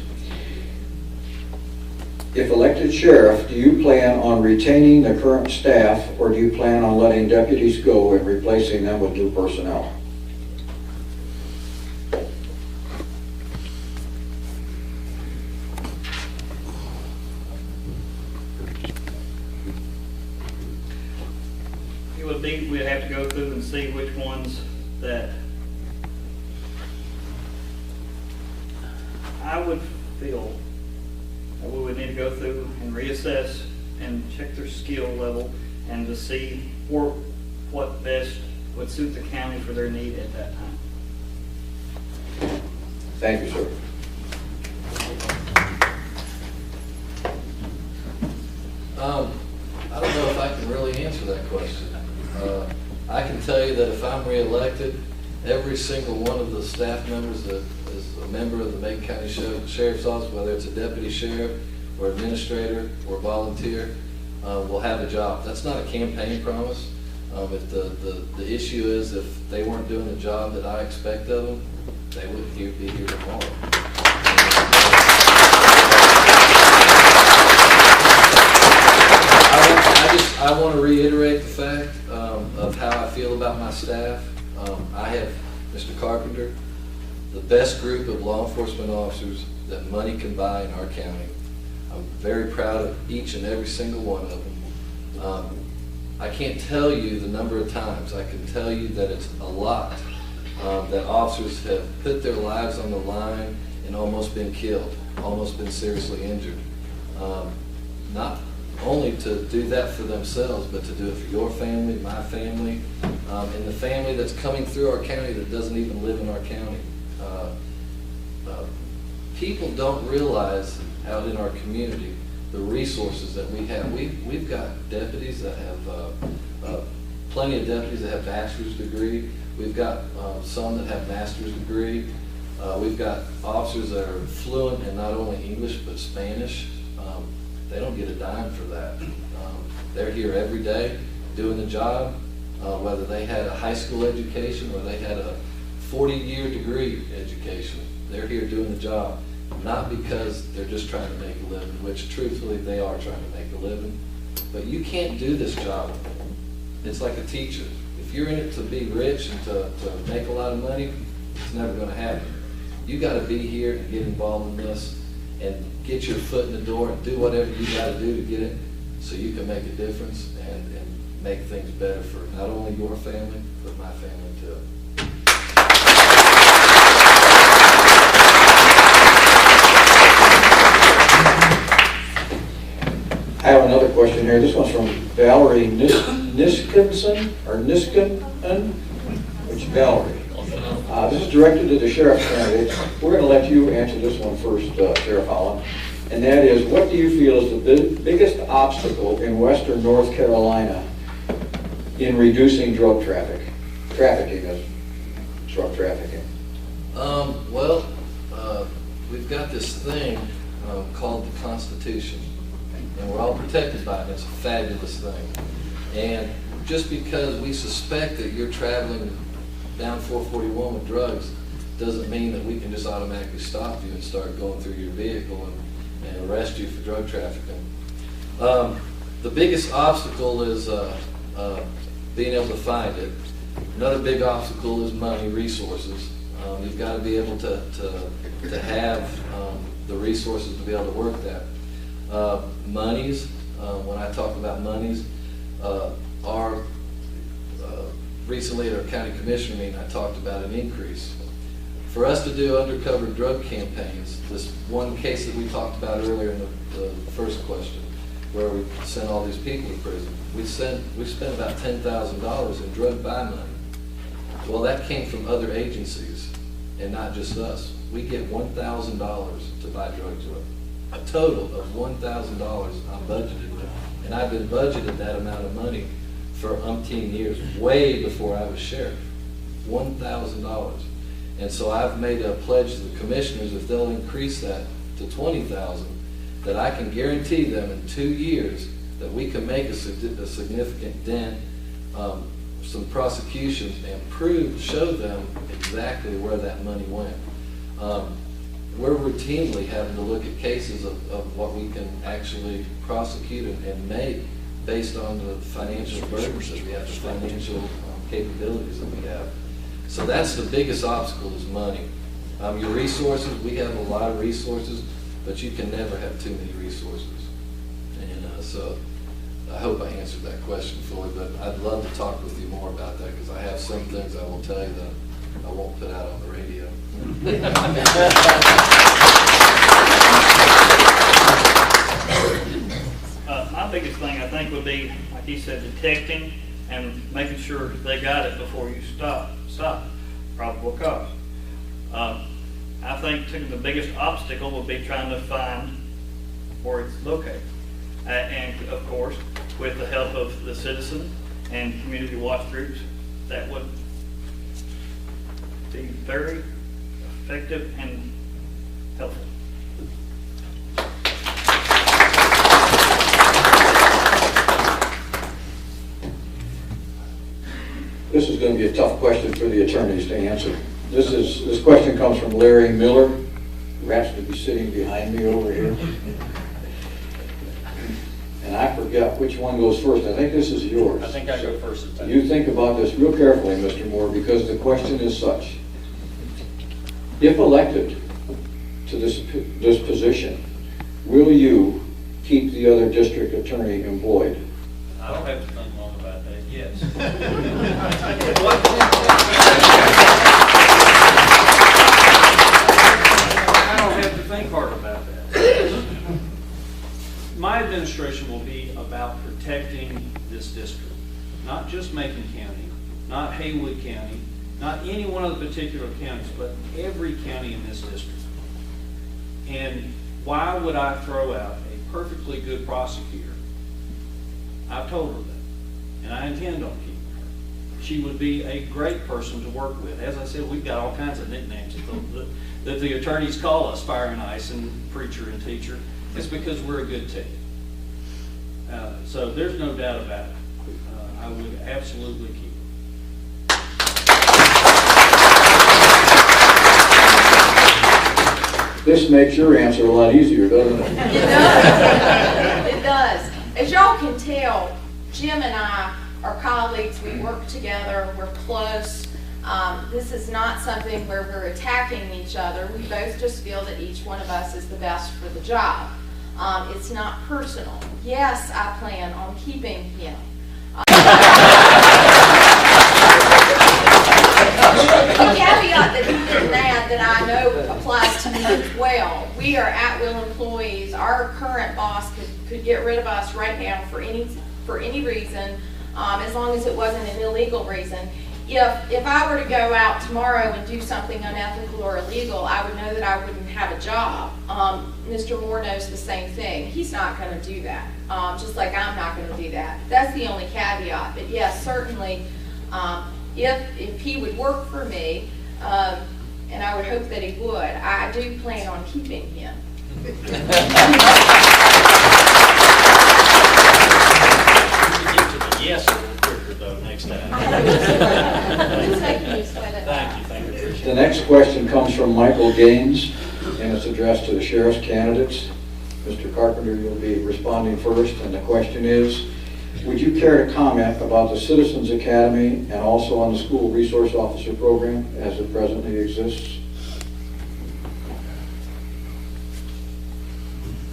If elected sheriff, do you plan on retaining the current staff, or do you plan on letting deputies go and replacing them with new personnel? We'd have to go through and see which ones that I would feel that we would need to go through and reassess and check their skill level and to see what best would suit the county for their need at that time. Thank you, sir. I don't know if I can really answer that question. I can tell you that if I'm reelected, every single one of the staff members that is a member of the Macon County Sheriff's Office, whether it's a deputy sheriff or administrator or volunteer, will have a job. That's not a campaign promise. If the issue is if they weren't doing the job that I expect of them, they wouldn't be here tomorrow. I want to reiterate the fact of how I feel about my staff. I have, Mr. Carpenter, the best group of law enforcement officers that money can buy in our county. I'm very proud of each and every single one of them. I can't tell you the number of times. I can tell you that it's a lot that officers have put their lives on the line and almost been killed, almost been seriously injured. Not only to do that for themselves, but to do it for your family, my family, and the family that's coming through our county that doesn't even live in our county. People don't realize out in our community the resources that we have. We've got deputies that have, plenty of deputies that have bachelor's degree. We've got some that have master's degree. We've got officers that are fluent in not only English but Spanish. They don't get a dime for that. They're here every day doing the job, whether they had a high school education or they had a 40-year degree education. They're here doing the job, not because they're just trying to make a living, which truthfully they are trying to make a living, but you can't do this job. It's like a teacher. If you're in it to be rich and to make a lot of money, it's never going to happen. You got to be here and get involved in this and get your foot in the door and do whatever you got to do to get it so you can make a difference and make things better for not only your family, but my family too. I have another question here. This one's from Valerie Niskinson, or Niskin, which Valerie? This is directed to the sheriff's candidates. We're going to let you answer this one first, Sheriff Holland. And that is, what do you feel is the biggest obstacle in western North Carolina in reducing drug trafficking is drug trafficking? We've got this thing called the Constitution, and we're all protected by it, and it's a fabulous thing. And just because we suspect that you're traveling down 441 with drugs doesn't mean that we can just automatically stop you and start going through your vehicle and arrest you for drug trafficking. The biggest obstacle is being able to find it. Another big obstacle is money, resources. You've got to be able to have the resources to be able to work that. Monies, when I talk about monies, recently at our county commissioner meeting, I talked about an increase. For us to do undercover drug campaigns, this one case that we talked about earlier in the first question, where we sent all these people to prison, we spent about $10,000 in drug buy money. Well, that came from other agencies and not just us. We get $1,000 to buy drugs with. A total of $1,000 I'm budgeted with. And I've been budgeted that amount of money for umpteen years, way before I was sheriff. $1,000. And so I've made a pledge to the commissioners, if they'll increase that to $20,000, that I can guarantee them in 2 years that we can make a significant dent, some prosecutions, and show them exactly where that money went. We're routinely having to look at cases of what we can actually prosecute and make based on the financial burdens that we have, the financial capabilities that we have. So that's the biggest obstacle, is money. Your resources, we have a lot of resources, but you can never have too many resources. And so I hope I answered that question fully, but I'd love to talk with you more about that, because I have some things I will tell you that I won't put out on the radio. My biggest thing, I think, would be, like he said, detecting and making sure they got it before you stop probable cause. I think the biggest obstacle would be trying to find where it's located. And of course, with the help of the citizens and community watch groups, that would be very effective and helpful. This is going to be a tough question for the attorneys to answer. This question comes from Larry Miller, who happens to be sitting behind me over here. And I forgot which one goes first. I think this is yours. I think I go first. You think about this real carefully, Mr. Moore, because the question is such. If elected to this position, will you keep the other district attorney employed? I don't have to think long about that, yes. I don't have to think hard about that. My administration will be about protecting this district, not just Macon County, not Haywood County, not any one of the particular counties, but every county in this district. And why would I throw out a perfectly good prosecutor? I've told her that, and I intend on keeping her. She would be a great person to work with. As I said, we've got all kinds of nicknames that the attorneys call us, Fire and Ice and Preacher and Teacher. It's because we're a good team. So there's no doubt about it. I would absolutely keep her. This makes your answer a lot easier, doesn't it? It does. It does. As y'all can tell, Jim and I are colleagues. We work together. We're close. This is not something where we're attacking each other. We both just feel that each one of us is the best for the job. It's not personal. Yes, I plan on keeping him. The caveat that he didn't add that I know applies to me as well. We are at-will employees. Our current boss could get rid of us right now for any reason, as long as it wasn't an illegal reason. if I were to go out tomorrow and do something unethical or illegal, I would know that I wouldn't have a job. Mr. Moore knows the same thing. He's not going to do that, just like I'm not going to do that. That's the only caveat. But yes, certainly, if he would work for me, and I would hope that he would, I do plan on keeping him. Yes, quicker though, next time. Thank you. The next question comes from Michael Gaines, and it's addressed to the sheriff's candidates. Mr. Carpenter, you'll be responding first, and the question is, would you care to comment about the Citizens Academy and also on the School Resource Officer Program as it presently exists?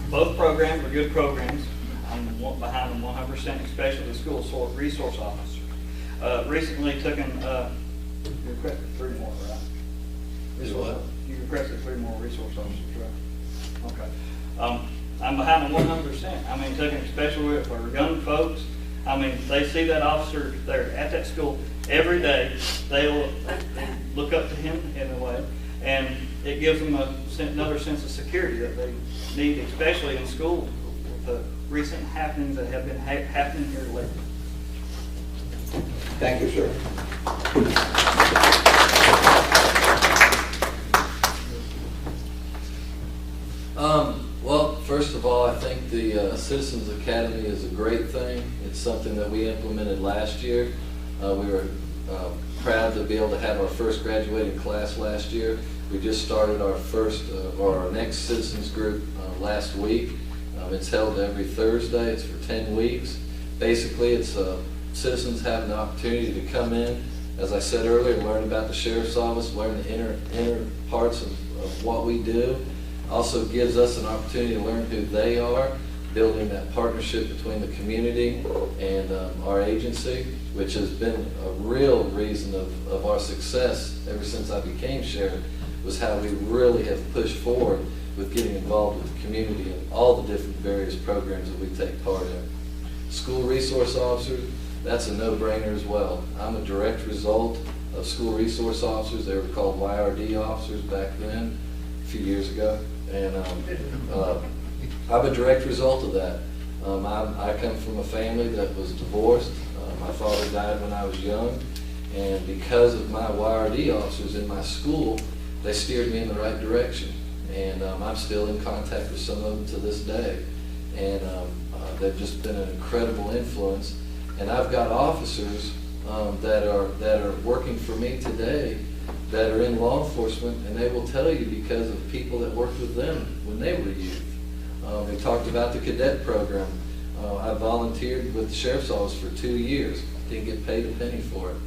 Both programs are good programs. I'm behind them 100%, especially the school resource officer. Recently you requested 3 more, right? Is what? You requested 3 more resource officers, right? Okay. I'm behind them 100%. I mean, taking especially for young folks. I mean, they see that officer there at that school every day. They'll look up to him in a way, and it gives them another sense of security that they need, especially in school with the recent happenings that have been happening here lately. Thank you, sir. Well, first of all, I think the Citizens Academy is a great thing. It's something that we implemented last year. We were proud to be able to have our first graduating class last year. We just started our our next citizens group last week. It's held every Thursday. It's for 10 weeks. Basically, it's citizens having the opportunity to come in, as I said earlier, learn about the sheriff's office, learn the inner parts of what we do. Also gives us an opportunity to learn who they are, building that partnership between the community and our agency, which has been a real reason of our success ever since I became sheriff, was how we really have pushed forward with getting involved with the community and all the different various programs that we take part in. School resource officers, that's a no-brainer as well. I'm a direct result of school resource officers. They were called YRD officers back then, a few years ago. And I'm a direct result of that. I come from a family that was divorced. My father died when I was young, and because of my YRD officers in my school, they steered me in the right direction. And I'm still in contact with some of them to this day. And they've just been an incredible influence. And I've got officers that are working for me today that are in law enforcement, and they will tell you because of people that worked with them when they were youth. We talked about the cadet program. I volunteered with the sheriff's office for 2 years. Didn't get paid a penny for it.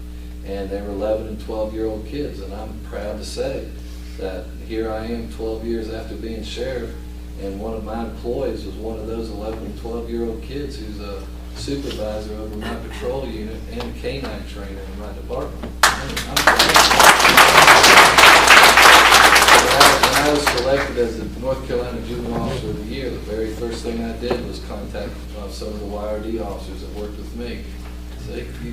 And they were 11 and 12-year-old kids, and I'm proud to say that here I am 12 years after being sheriff, and one of my employees was one of those 11 and 12-year-old kids who's a supervisor over my patrol unit and a canine trainer in my department. When I was selected as the North Carolina Juvenile Officer of the Year, the very first thing I did was contact some of the YRD officers that worked with me. Say, you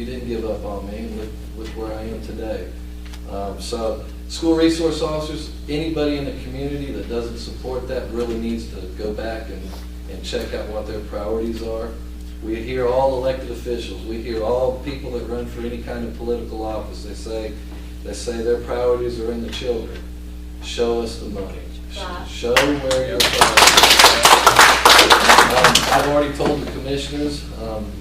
didn't give up on me, and look where I am today. So school resource officers, anybody in the community that doesn't support that really needs to go back and check out what their priorities are. We hear all elected officials, we hear all people that run for any kind of political office. They say their priorities are in the children. Show us the money. Show where your priorities are. I've already told the commissioners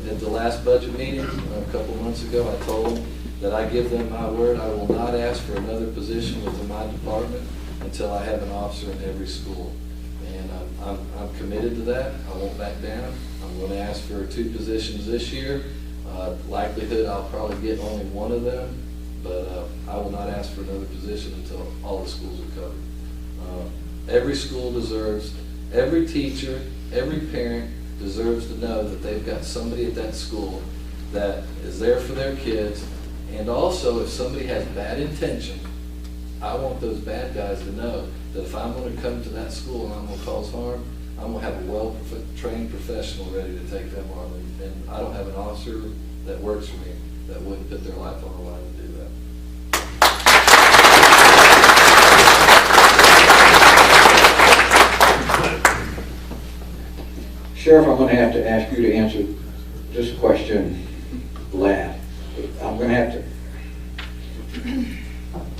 at the last budget meeting a couple months ago, I told them that I give them my word. I will not ask for another position within my department until I have an officer in every school. And I'm committed to that. I won't back down. I'm going to ask for 2 positions this year. Likelihood I'll probably get only one of them, but I will not ask for another position until all the schools are covered. Every school deserves, every teacher, every parent deserves to know that they've got somebody at that school that is there for their kids. And also, if somebody has bad intention, I want those bad guys to know that if I'm going to come to that school and I'm going to cause harm, I'm going to have a well-trained professional ready to take them on. And I don't have an officer that works for me that wouldn't put their life on the line to do that. Sheriff, I'm going to have to ask you to answer this question last. I'm going to have to.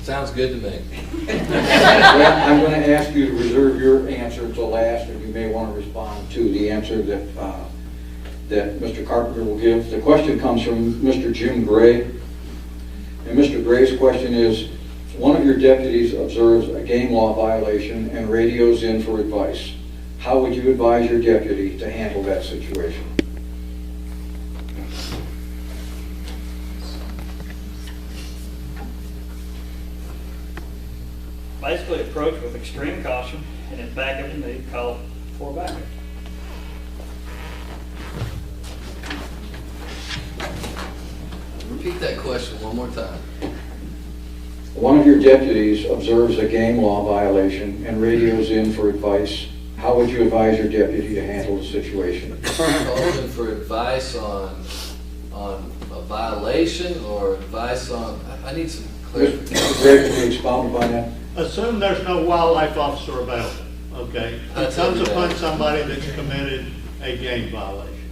Sounds good to me. Well, I'm going to ask you to reserve your answer until last, and you may want to respond to the answer that Mr. Carpenter will give. The question comes from Mr. Jim Gray, and Mr. Gray's question is, one of your deputies observes a game law violation and radios in for advice. How would you advise your deputy to handle that situation? Basically approach with extreme caution, and if backup is needed, call for backup. Repeat that question one more time. One of your deputies observes a game law violation and radios in for advice. How would you advise your deputy to handle the situation? Calling for advice on a violation or advice on, I need some clarification. Mr. Gray, can you expound upon that? Assume there's no wildlife officer available, okay? It That's comes okay. upon somebody that's committed a game violation.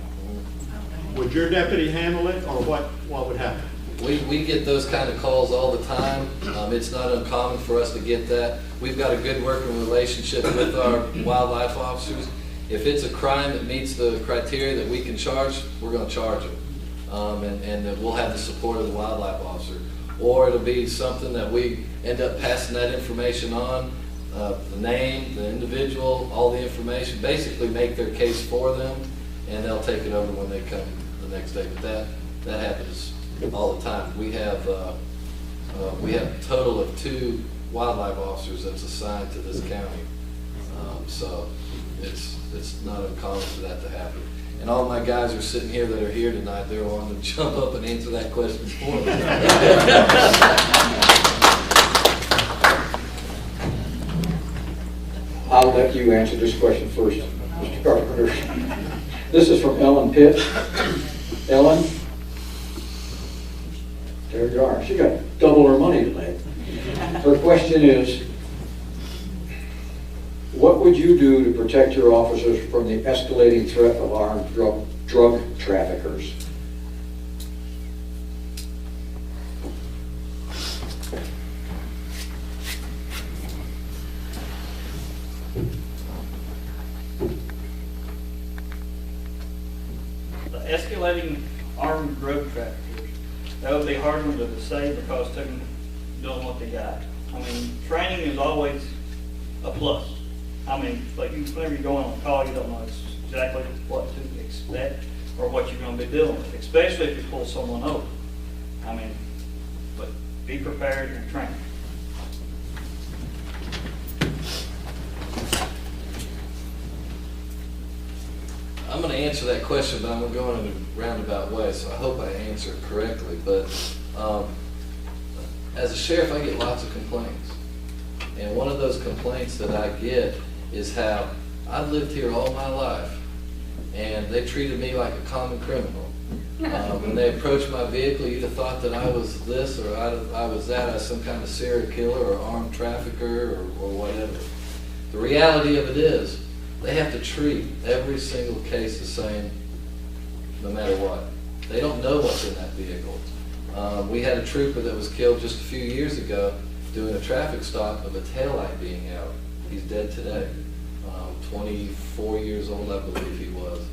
Would your deputy handle it, or what would happen? We get those kind of calls all the time. It's not uncommon for us to get that. We've got a good working relationship with our wildlife officers. If it's a crime that meets the criteria that we can charge, we're going to charge them. And that we'll have the support of the wildlife officer. Or it'll be something that we end up passing that information on, the name, the individual, all the information, basically make their case for them, and they'll take it over when they come the next day. But that happens all the time. We have a total of 2 wildlife officers that's assigned to this county. So it's not uncommon for that to happen. And all my guys are sitting here that are here tonight, they're wanting to jump up and answer that question for me. I'll let you answer this question first, Mr. Carpenter. This is from Ellen Pitt. Ellen? There you are. She got double her money tonight. Her question is, what would you do to protect your officers from the escalating threat of armed drug traffickers? The escalating armed drug traffickers, that would be hard one to say because they're doing what they got. I mean, training is always a plus. I mean, like whenever you're going on a call, you don't know exactly what to expect or what you're going to be dealing with, especially if you pull someone over. I mean, but be prepared and train. I'm going to answer that question, but I'm going to go in a roundabout way, so I hope I answer it correctly. But as a sheriff, I get lots of complaints. And one of those complaints that I get is how I've lived here all my life, and they treated me like a common criminal. When they approached my vehicle, you'd have thought that I was this or I was that. I was some kind of serial killer or armed trafficker or whatever. The reality of it is, they have to treat every single case the same, no matter what. They don't know what's in that vehicle. We had a trooper that was killed just a few years ago doing a traffic stop of a taillight being out. He's dead today. 24 years old, I believe he was.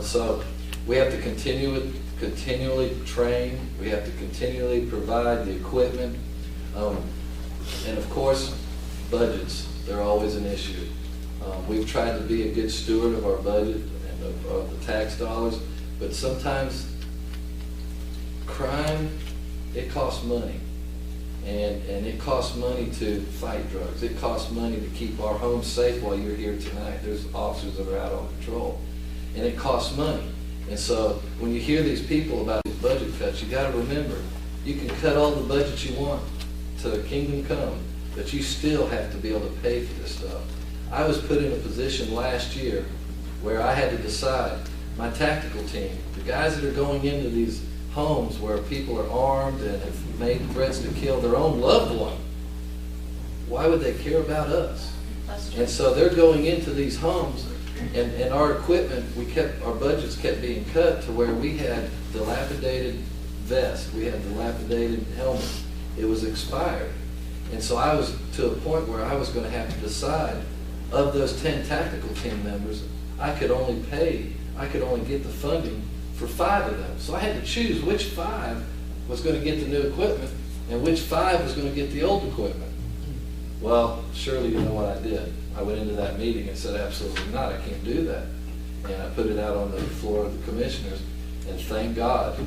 So we have to continually train. We have to continually provide the equipment. And of course, budgets, they're always an issue. We've tried to be a good steward of our budget and of the tax dollars, but sometimes crime, it costs money. And it costs money to fight drugs. It costs money to keep our homes safe while you're here tonight. There's officers that are out on patrol. And it costs money. And so when you hear these people about these budget cuts, you got to remember, you can cut all the budget you want to kingdom come, but you still have to be able to pay for this stuff. I was put in a position last year where I had to decide, my tactical team, the guys that are going into these homes where people are armed and have made threats to kill their own loved one, why would they care about us? And so they're going into these homes, and our equipment, our budgets kept being cut to where we had dilapidated vests, we had dilapidated helmets. It was expired. And so I was to a point where I was going to have to decide, of those 10 tactical team members, I could only get the funding for 5 of them. So I had to choose which 5 was going to get the new equipment and which 5 was going to get the old equipment. Well, surely you know what I did. I went into that meeting and said, absolutely not, I can't do that. And I put it out on the floor of the commissioners, and thank God,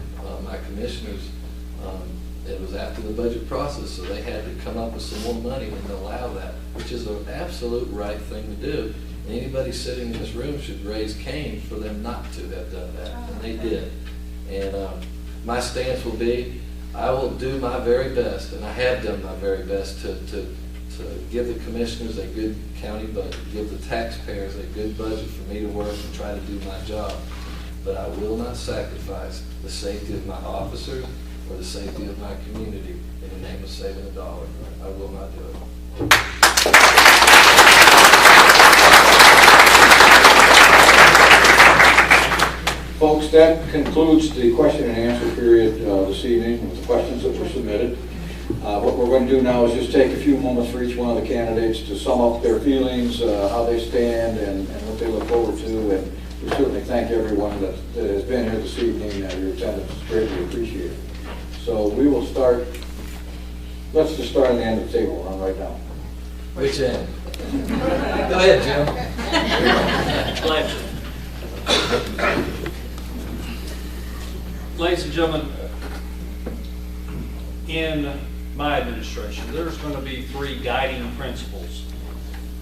my commissioners, it was after the budget process, so they had to come up with some more money and allow that, which is an absolute right thing to do. And anybody sitting in this room should raise Cain for them not to have done that, and they did. And my stance will be, I will do my very best, and I have done my very best to give the commissioners a good county budget, give the taxpayers a good budget for me to work and try to do my job. But I will not sacrifice the safety of my officers or the safety of my community in the name of saving $1. I will not do it. Folks, that concludes the question and answer period this evening with the questions that were submitted. What we're going to do now is just take a few moments for each one of the candidates to sum up their feelings, how they stand, and what they look forward to. And we certainly thank everyone that has been here this evening. Your attendance is greatly appreciated. So we will start, let's just start on the end of the table, run right down. Which end? Go ahead, Jim. Pleasure. Ladies and gentlemen, in my administration, there's going to be 3 guiding principles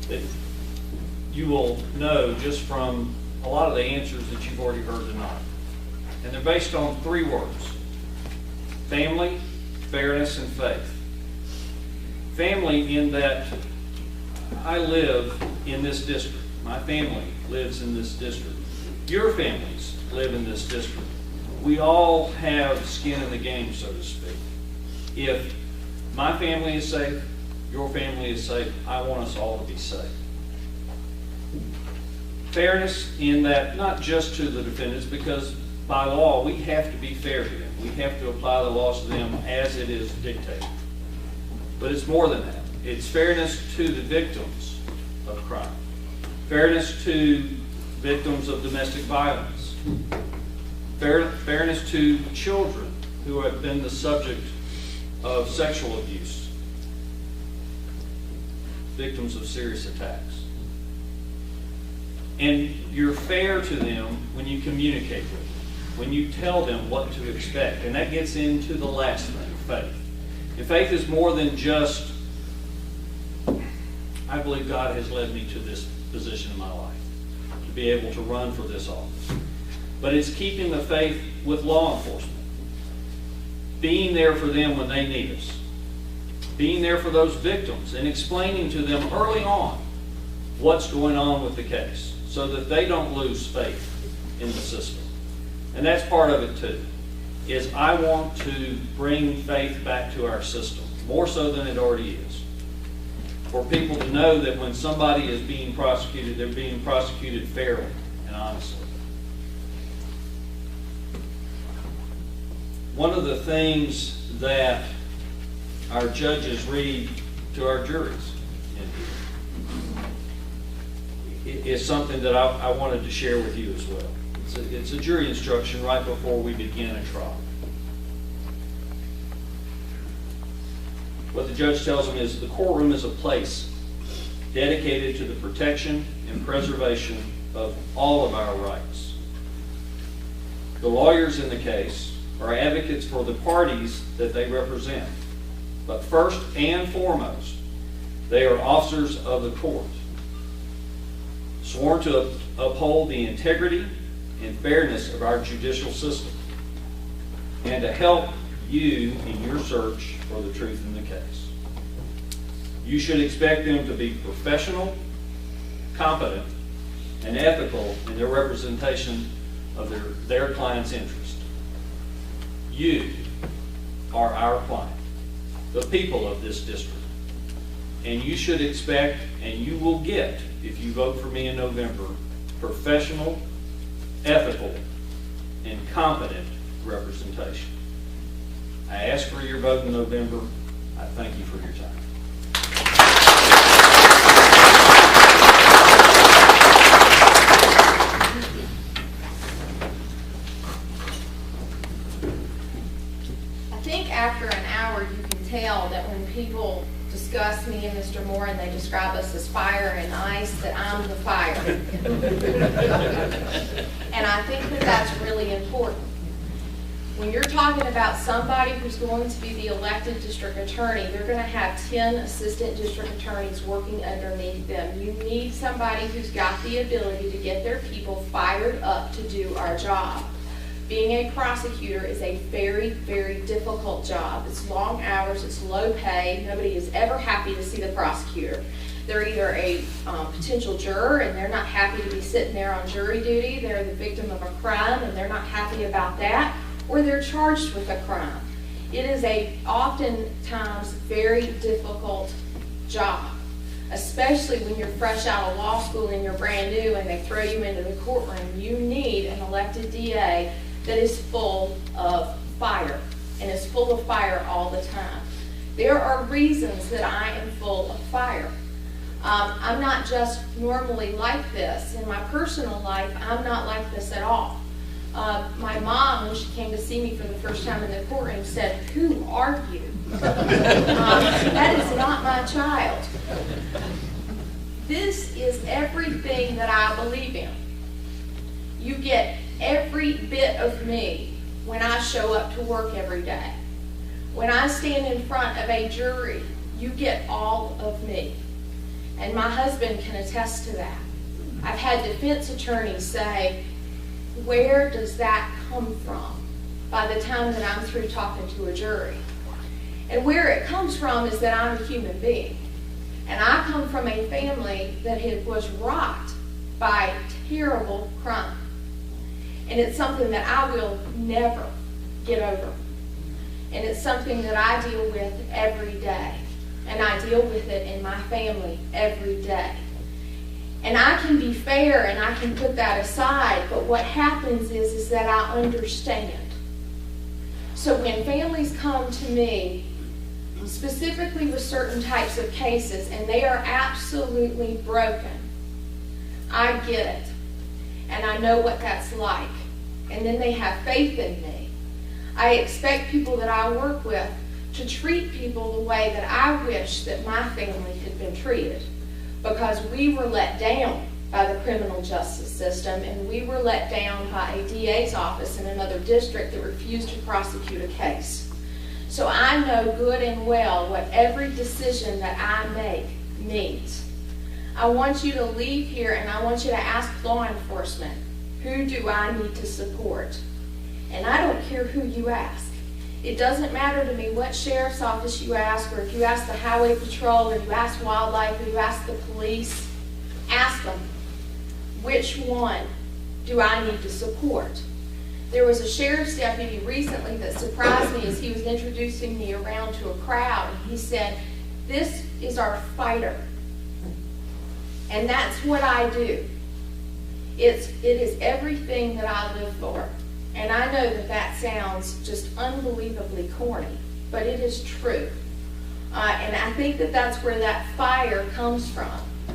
that you will know just from a lot of the answers that you've already heard tonight. And they're based on 3 words: family, fairness, and faith. Family, in that I live in this district. My family lives in this district. Your families live in this district. We all have skin in the game, so to speak. If my family is safe, your family is safe, I want us all to be safe. Fairness in that, not just to the defendants, because by law we have to be fair to them. We have to apply the laws to them as it is dictated. But it's more than that. It's fairness to the victims of crime. Fairness to victims of domestic violence. Fairness to children who have been the subject of sexual abuse. Victims of serious attacks. And you're fair to them when you communicate with them, when you tell them what to expect. And that gets into the last thing, faith. And faith is more than just, I believe God has led me to this position in my life, to be able to run for this office. But it's keeping the faith with law enforcement. Being there for them when they need us. Being there for those victims and explaining to them early on what's going on with the case so that they don't lose faith in the system. And that's part of it too, is I want to bring faith back to our system, more so than it already is. For people to know that when somebody is being prosecuted, they're being prosecuted fairly and honestly. One of the things that our judges read to our juries is something that I wanted to share with you as well. It's a jury instruction right before we begin a trial. What the judge tells them is the courtroom is a place dedicated to the protection and preservation of all of our rights. The lawyers in the case are advocates for the parties that they represent. But first and foremost, they are officers of the court, sworn to uphold the integrity and fairness of our judicial system, and to help you in your search for the truth in the case. You should expect them to be professional, competent, and ethical in their representation of their client's interest. You are our client, the people of this district. And you should expect, and you will get, if you vote for me in November, professional, ethical, and competent representation. I ask for your vote in November. I thank you for your time. I think after an hour you can tell that when people discuss me and Mr. Moore and they describe us as fire and ice, that I'm the fire. And I think that that's really important. When you're talking about somebody who's going to be the elected district attorney, they're going to have 10 assistant district attorneys working underneath them. You need somebody who's got the ability to get their people fired up to do our job. Being a prosecutor is a very, very difficult job. It's long hours, it's low pay. Nobody is ever happy to see the prosecutor. They're either a potential juror and they're not happy to be sitting there on jury duty. They're the victim of a crime and they're not happy about that. Or they're charged with a crime. It is a oftentimes very difficult job, especially when you're fresh out of law school and you're brand new and they throw you into the courtroom. You need an elected DA that is full of fire and is full of fire all the time. There are reasons that I am full of fire. I'm not just normally like this. In my personal life, I'm not like this at all. My mom, when she came to see me for the first time in the courtroom, said, "Who are you?" That is not my child. This is everything that I believe in. You get every bit of me when I show up to work every day. When I stand in front of a jury, you get all of me. And my husband can attest to that. I've had defense attorneys say, "Where does that come from?" by the time that I'm through talking to a jury. And where it comes from is that I'm a human being. And I come from a family that was rocked by terrible crime. And it's something that I will never get over. And it's something that I deal with every day. And I deal with it in my family every day. And I can be fair and I can put that aside, but what happens is that I understand. So when families come to me, specifically with certain types of cases, and they are absolutely broken, I get it. And I know what that's like. And then they have faith in me. I expect people that I work with to treat people the way that I wish that my family had been treated. Because we were let down by the criminal justice system, and we were let down by a DA's office in another district that refused to prosecute a case. So I know good and well what every decision that I make means. I want you to leave here and I want you to ask law enforcement, who do I need to support? And I don't care who you ask. It doesn't matter to me what sheriff's office you ask, or if you ask the highway patrol, or you ask wildlife, or you ask the police. Ask them, which one do I need to support? There was a sheriff's deputy recently that surprised me as he was introducing me around to a crowd. He said, "This is our fighter." And that's what I do. It is everything that I live for. And I know that that sounds just unbelievably corny, but it is true. And I think that that's where that fire comes from.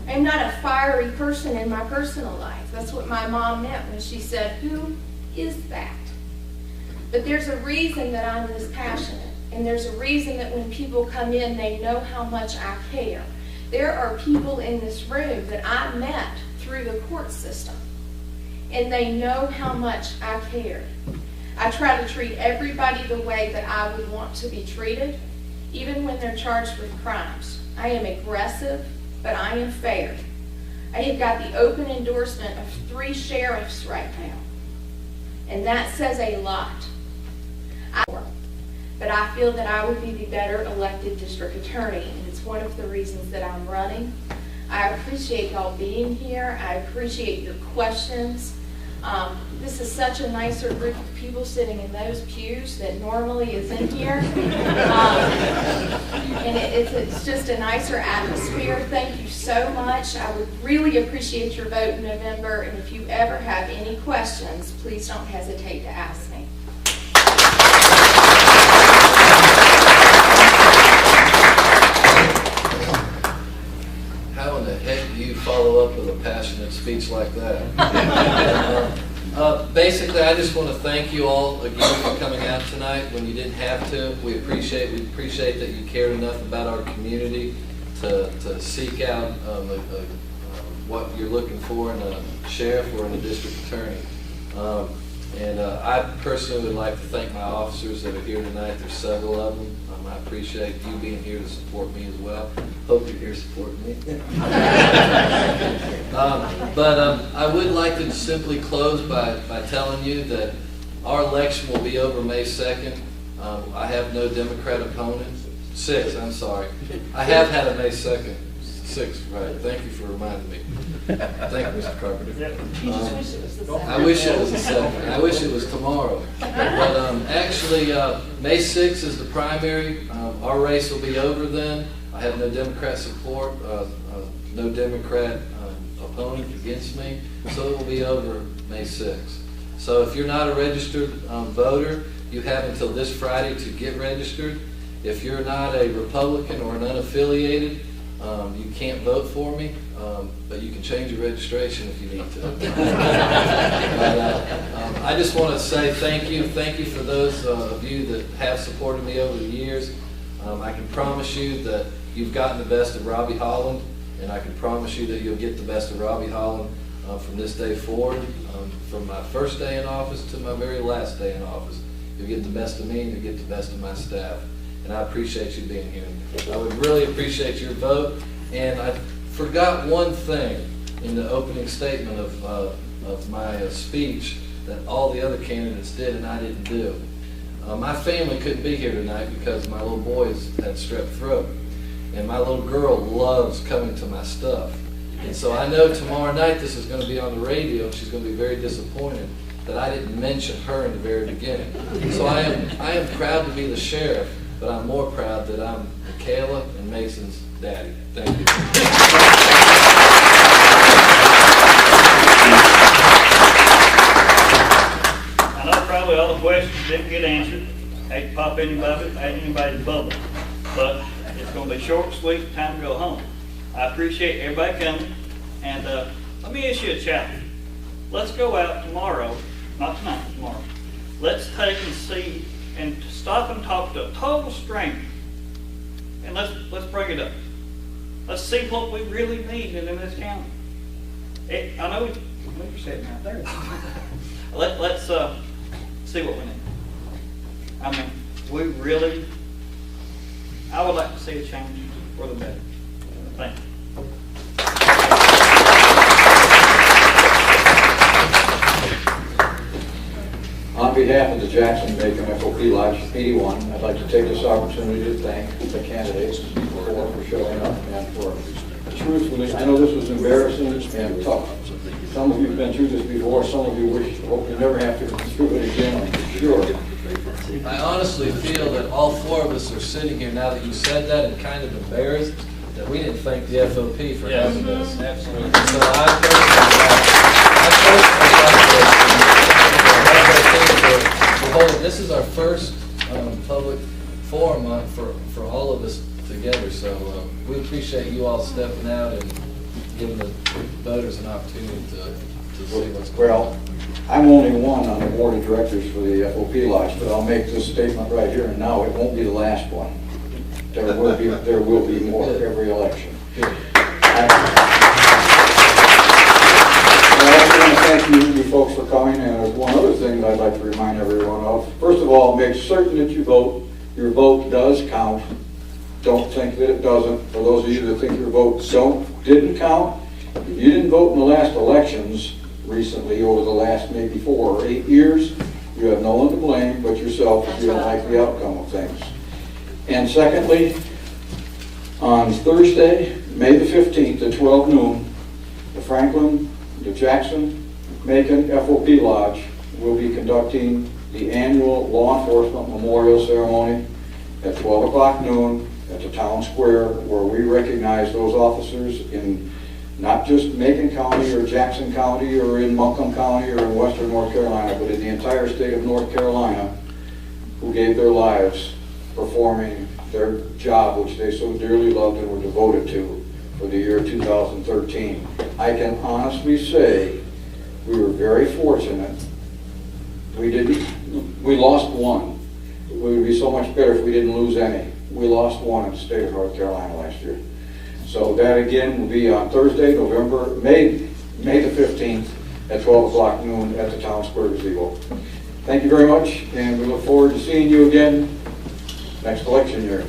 I'm not a fiery person in my personal life. That's what my mom meant when she said, "Who is that?" But there's a reason that I'm this passionate. And there's a reason that when people come in, they know how much I care. There are people in this room that I met through the court system. And they know how much I care. I try to treat everybody the way that I would want to be treated, even when they're charged with crimes. I am aggressive, but I am fair. I have got the open endorsement of 3 sheriffs right now. And that says a lot. But I feel that I would be the better elected district attorney, and it's one of the reasons that I'm running. I appreciate y'all being here. I appreciate your questions. This is such a nicer group of people sitting in those pews that normally is in here. And it's just a nicer atmosphere. Thank you so much. I would really appreciate your vote in November, and if you ever have any questions, please don't hesitate to ask me. How in the heck do you follow up with a passionate speech like that? Basically, I just want to thank you all again for coming out tonight when you didn't have to. We appreciate that you cared enough about our community to seek out what you're looking for in a sheriff or in a district attorney. I personally would like to thank my officers that are here tonight. There's several of them. I appreciate you being here to support me as well. Hope you're here supporting me. I would like to simply close by telling you that our election will be over May 2nd. I have no Democrat opponent. 6th, I'm sorry. I have had a May 2nd. 6th, right. Thank you for reminding me. Thank you, Mr. Carpenter. I wish it was the 2nd. I wish it was tomorrow. But actually, May 6th is the primary. Our race will be over then. I have no Democrat support, no Democrat opponent against me, so it will be over May 6th. So if you're not a registered voter, you have until this Friday to get registered. If you're not a Republican or an unaffiliated, you can't vote for me, but you can change your registration if you need to. I just want to say thank you. Thank you for those of you that have supported me over the years. I can promise you that you've gotten the best of Robbie Holland, and I can promise you that you'll get the best of Robbie Holland from this day forward, from my first day in office to my very last day in office. You'll get the best of me, and you'll get the best of my staff. And I appreciate you being here. I would really appreciate your vote. And I forgot one thing in the opening statement of my speech that all the other candidates did and I didn't do. My family couldn't be here tonight because my little boys had strep throat. And my little girl loves coming to my stuff. And so I know tomorrow night this is going to be on the radio, and she's going to be very disappointed that I didn't mention her in the very beginning. So I am proud to be the sheriff, but I'm more proud that I'm Michaela and Mason's daddy. Thank you. I know probably all the questions didn't get answered. Hate to pop anybody's bubble, but it's going to be short, sweet, time to go home. I appreciate everybody coming, and let me issue a challenge. Let's go out tomorrow, not tonight, tomorrow. Let's take and see and stop and talk to a total stranger, and let's bring it up. Let's see what we really need in this county. I know you're sitting out there. Let's see what we need. I mean, I would like to see a change for the better. Thank you. On behalf of the Jackson-Macon FOP Lodge 81, I'd like to take this opportunity to thank the candidates for showing up and for truthfully. I know this was embarrassing and tough. Some of you have been through this before. Some of you hope you never have to go through it again, I'm sure. I honestly feel that all 4 of us are sitting here now that you said that and kind of embarrassed that we didn't thank the FOP for having us. Absolutely. So I personally this is our first public forum for all of us together. So we appreciate you all stepping out and giving the voters an opportunity to see what's going on. Well, I'm only one on the board of directors for the FOP Lodge, but I'll make this statement right here and now. It won't be the last one. There will be more every election. I also want to thank you folks for coming, and there's one other thing that I'd like to remind everyone of. First of all, make certain that you vote. Your vote does count. Don't think that it doesn't. For those of you that think your vote didn't count, if you didn't vote in the last elections recently, over the last maybe 4 or 8 years, you have no one to blame but yourself if you don't like the outcome of things. And secondly, on Thursday, May the 15th at 12 noon, the Franklin, the Jackson, Macon FOP Lodge will be conducting the annual Law Enforcement Memorial Ceremony at 12 o'clock noon at the town square, where we recognize those officers in not just Macon County or Jackson County or in Macon County or in western North Carolina, but in the entire state of North Carolina, who gave their lives performing their job, which they so dearly loved and were devoted to, for the year 2013. I can honestly say we were very fortunate. We lost one. It would be so much better if we didn't lose any. We lost one in the state of North Carolina last year. So that again will be on Thursday, May the 15th at 12 o'clock noon at the town square gazebo. Thank you very much, and we look forward to seeing you again next election year.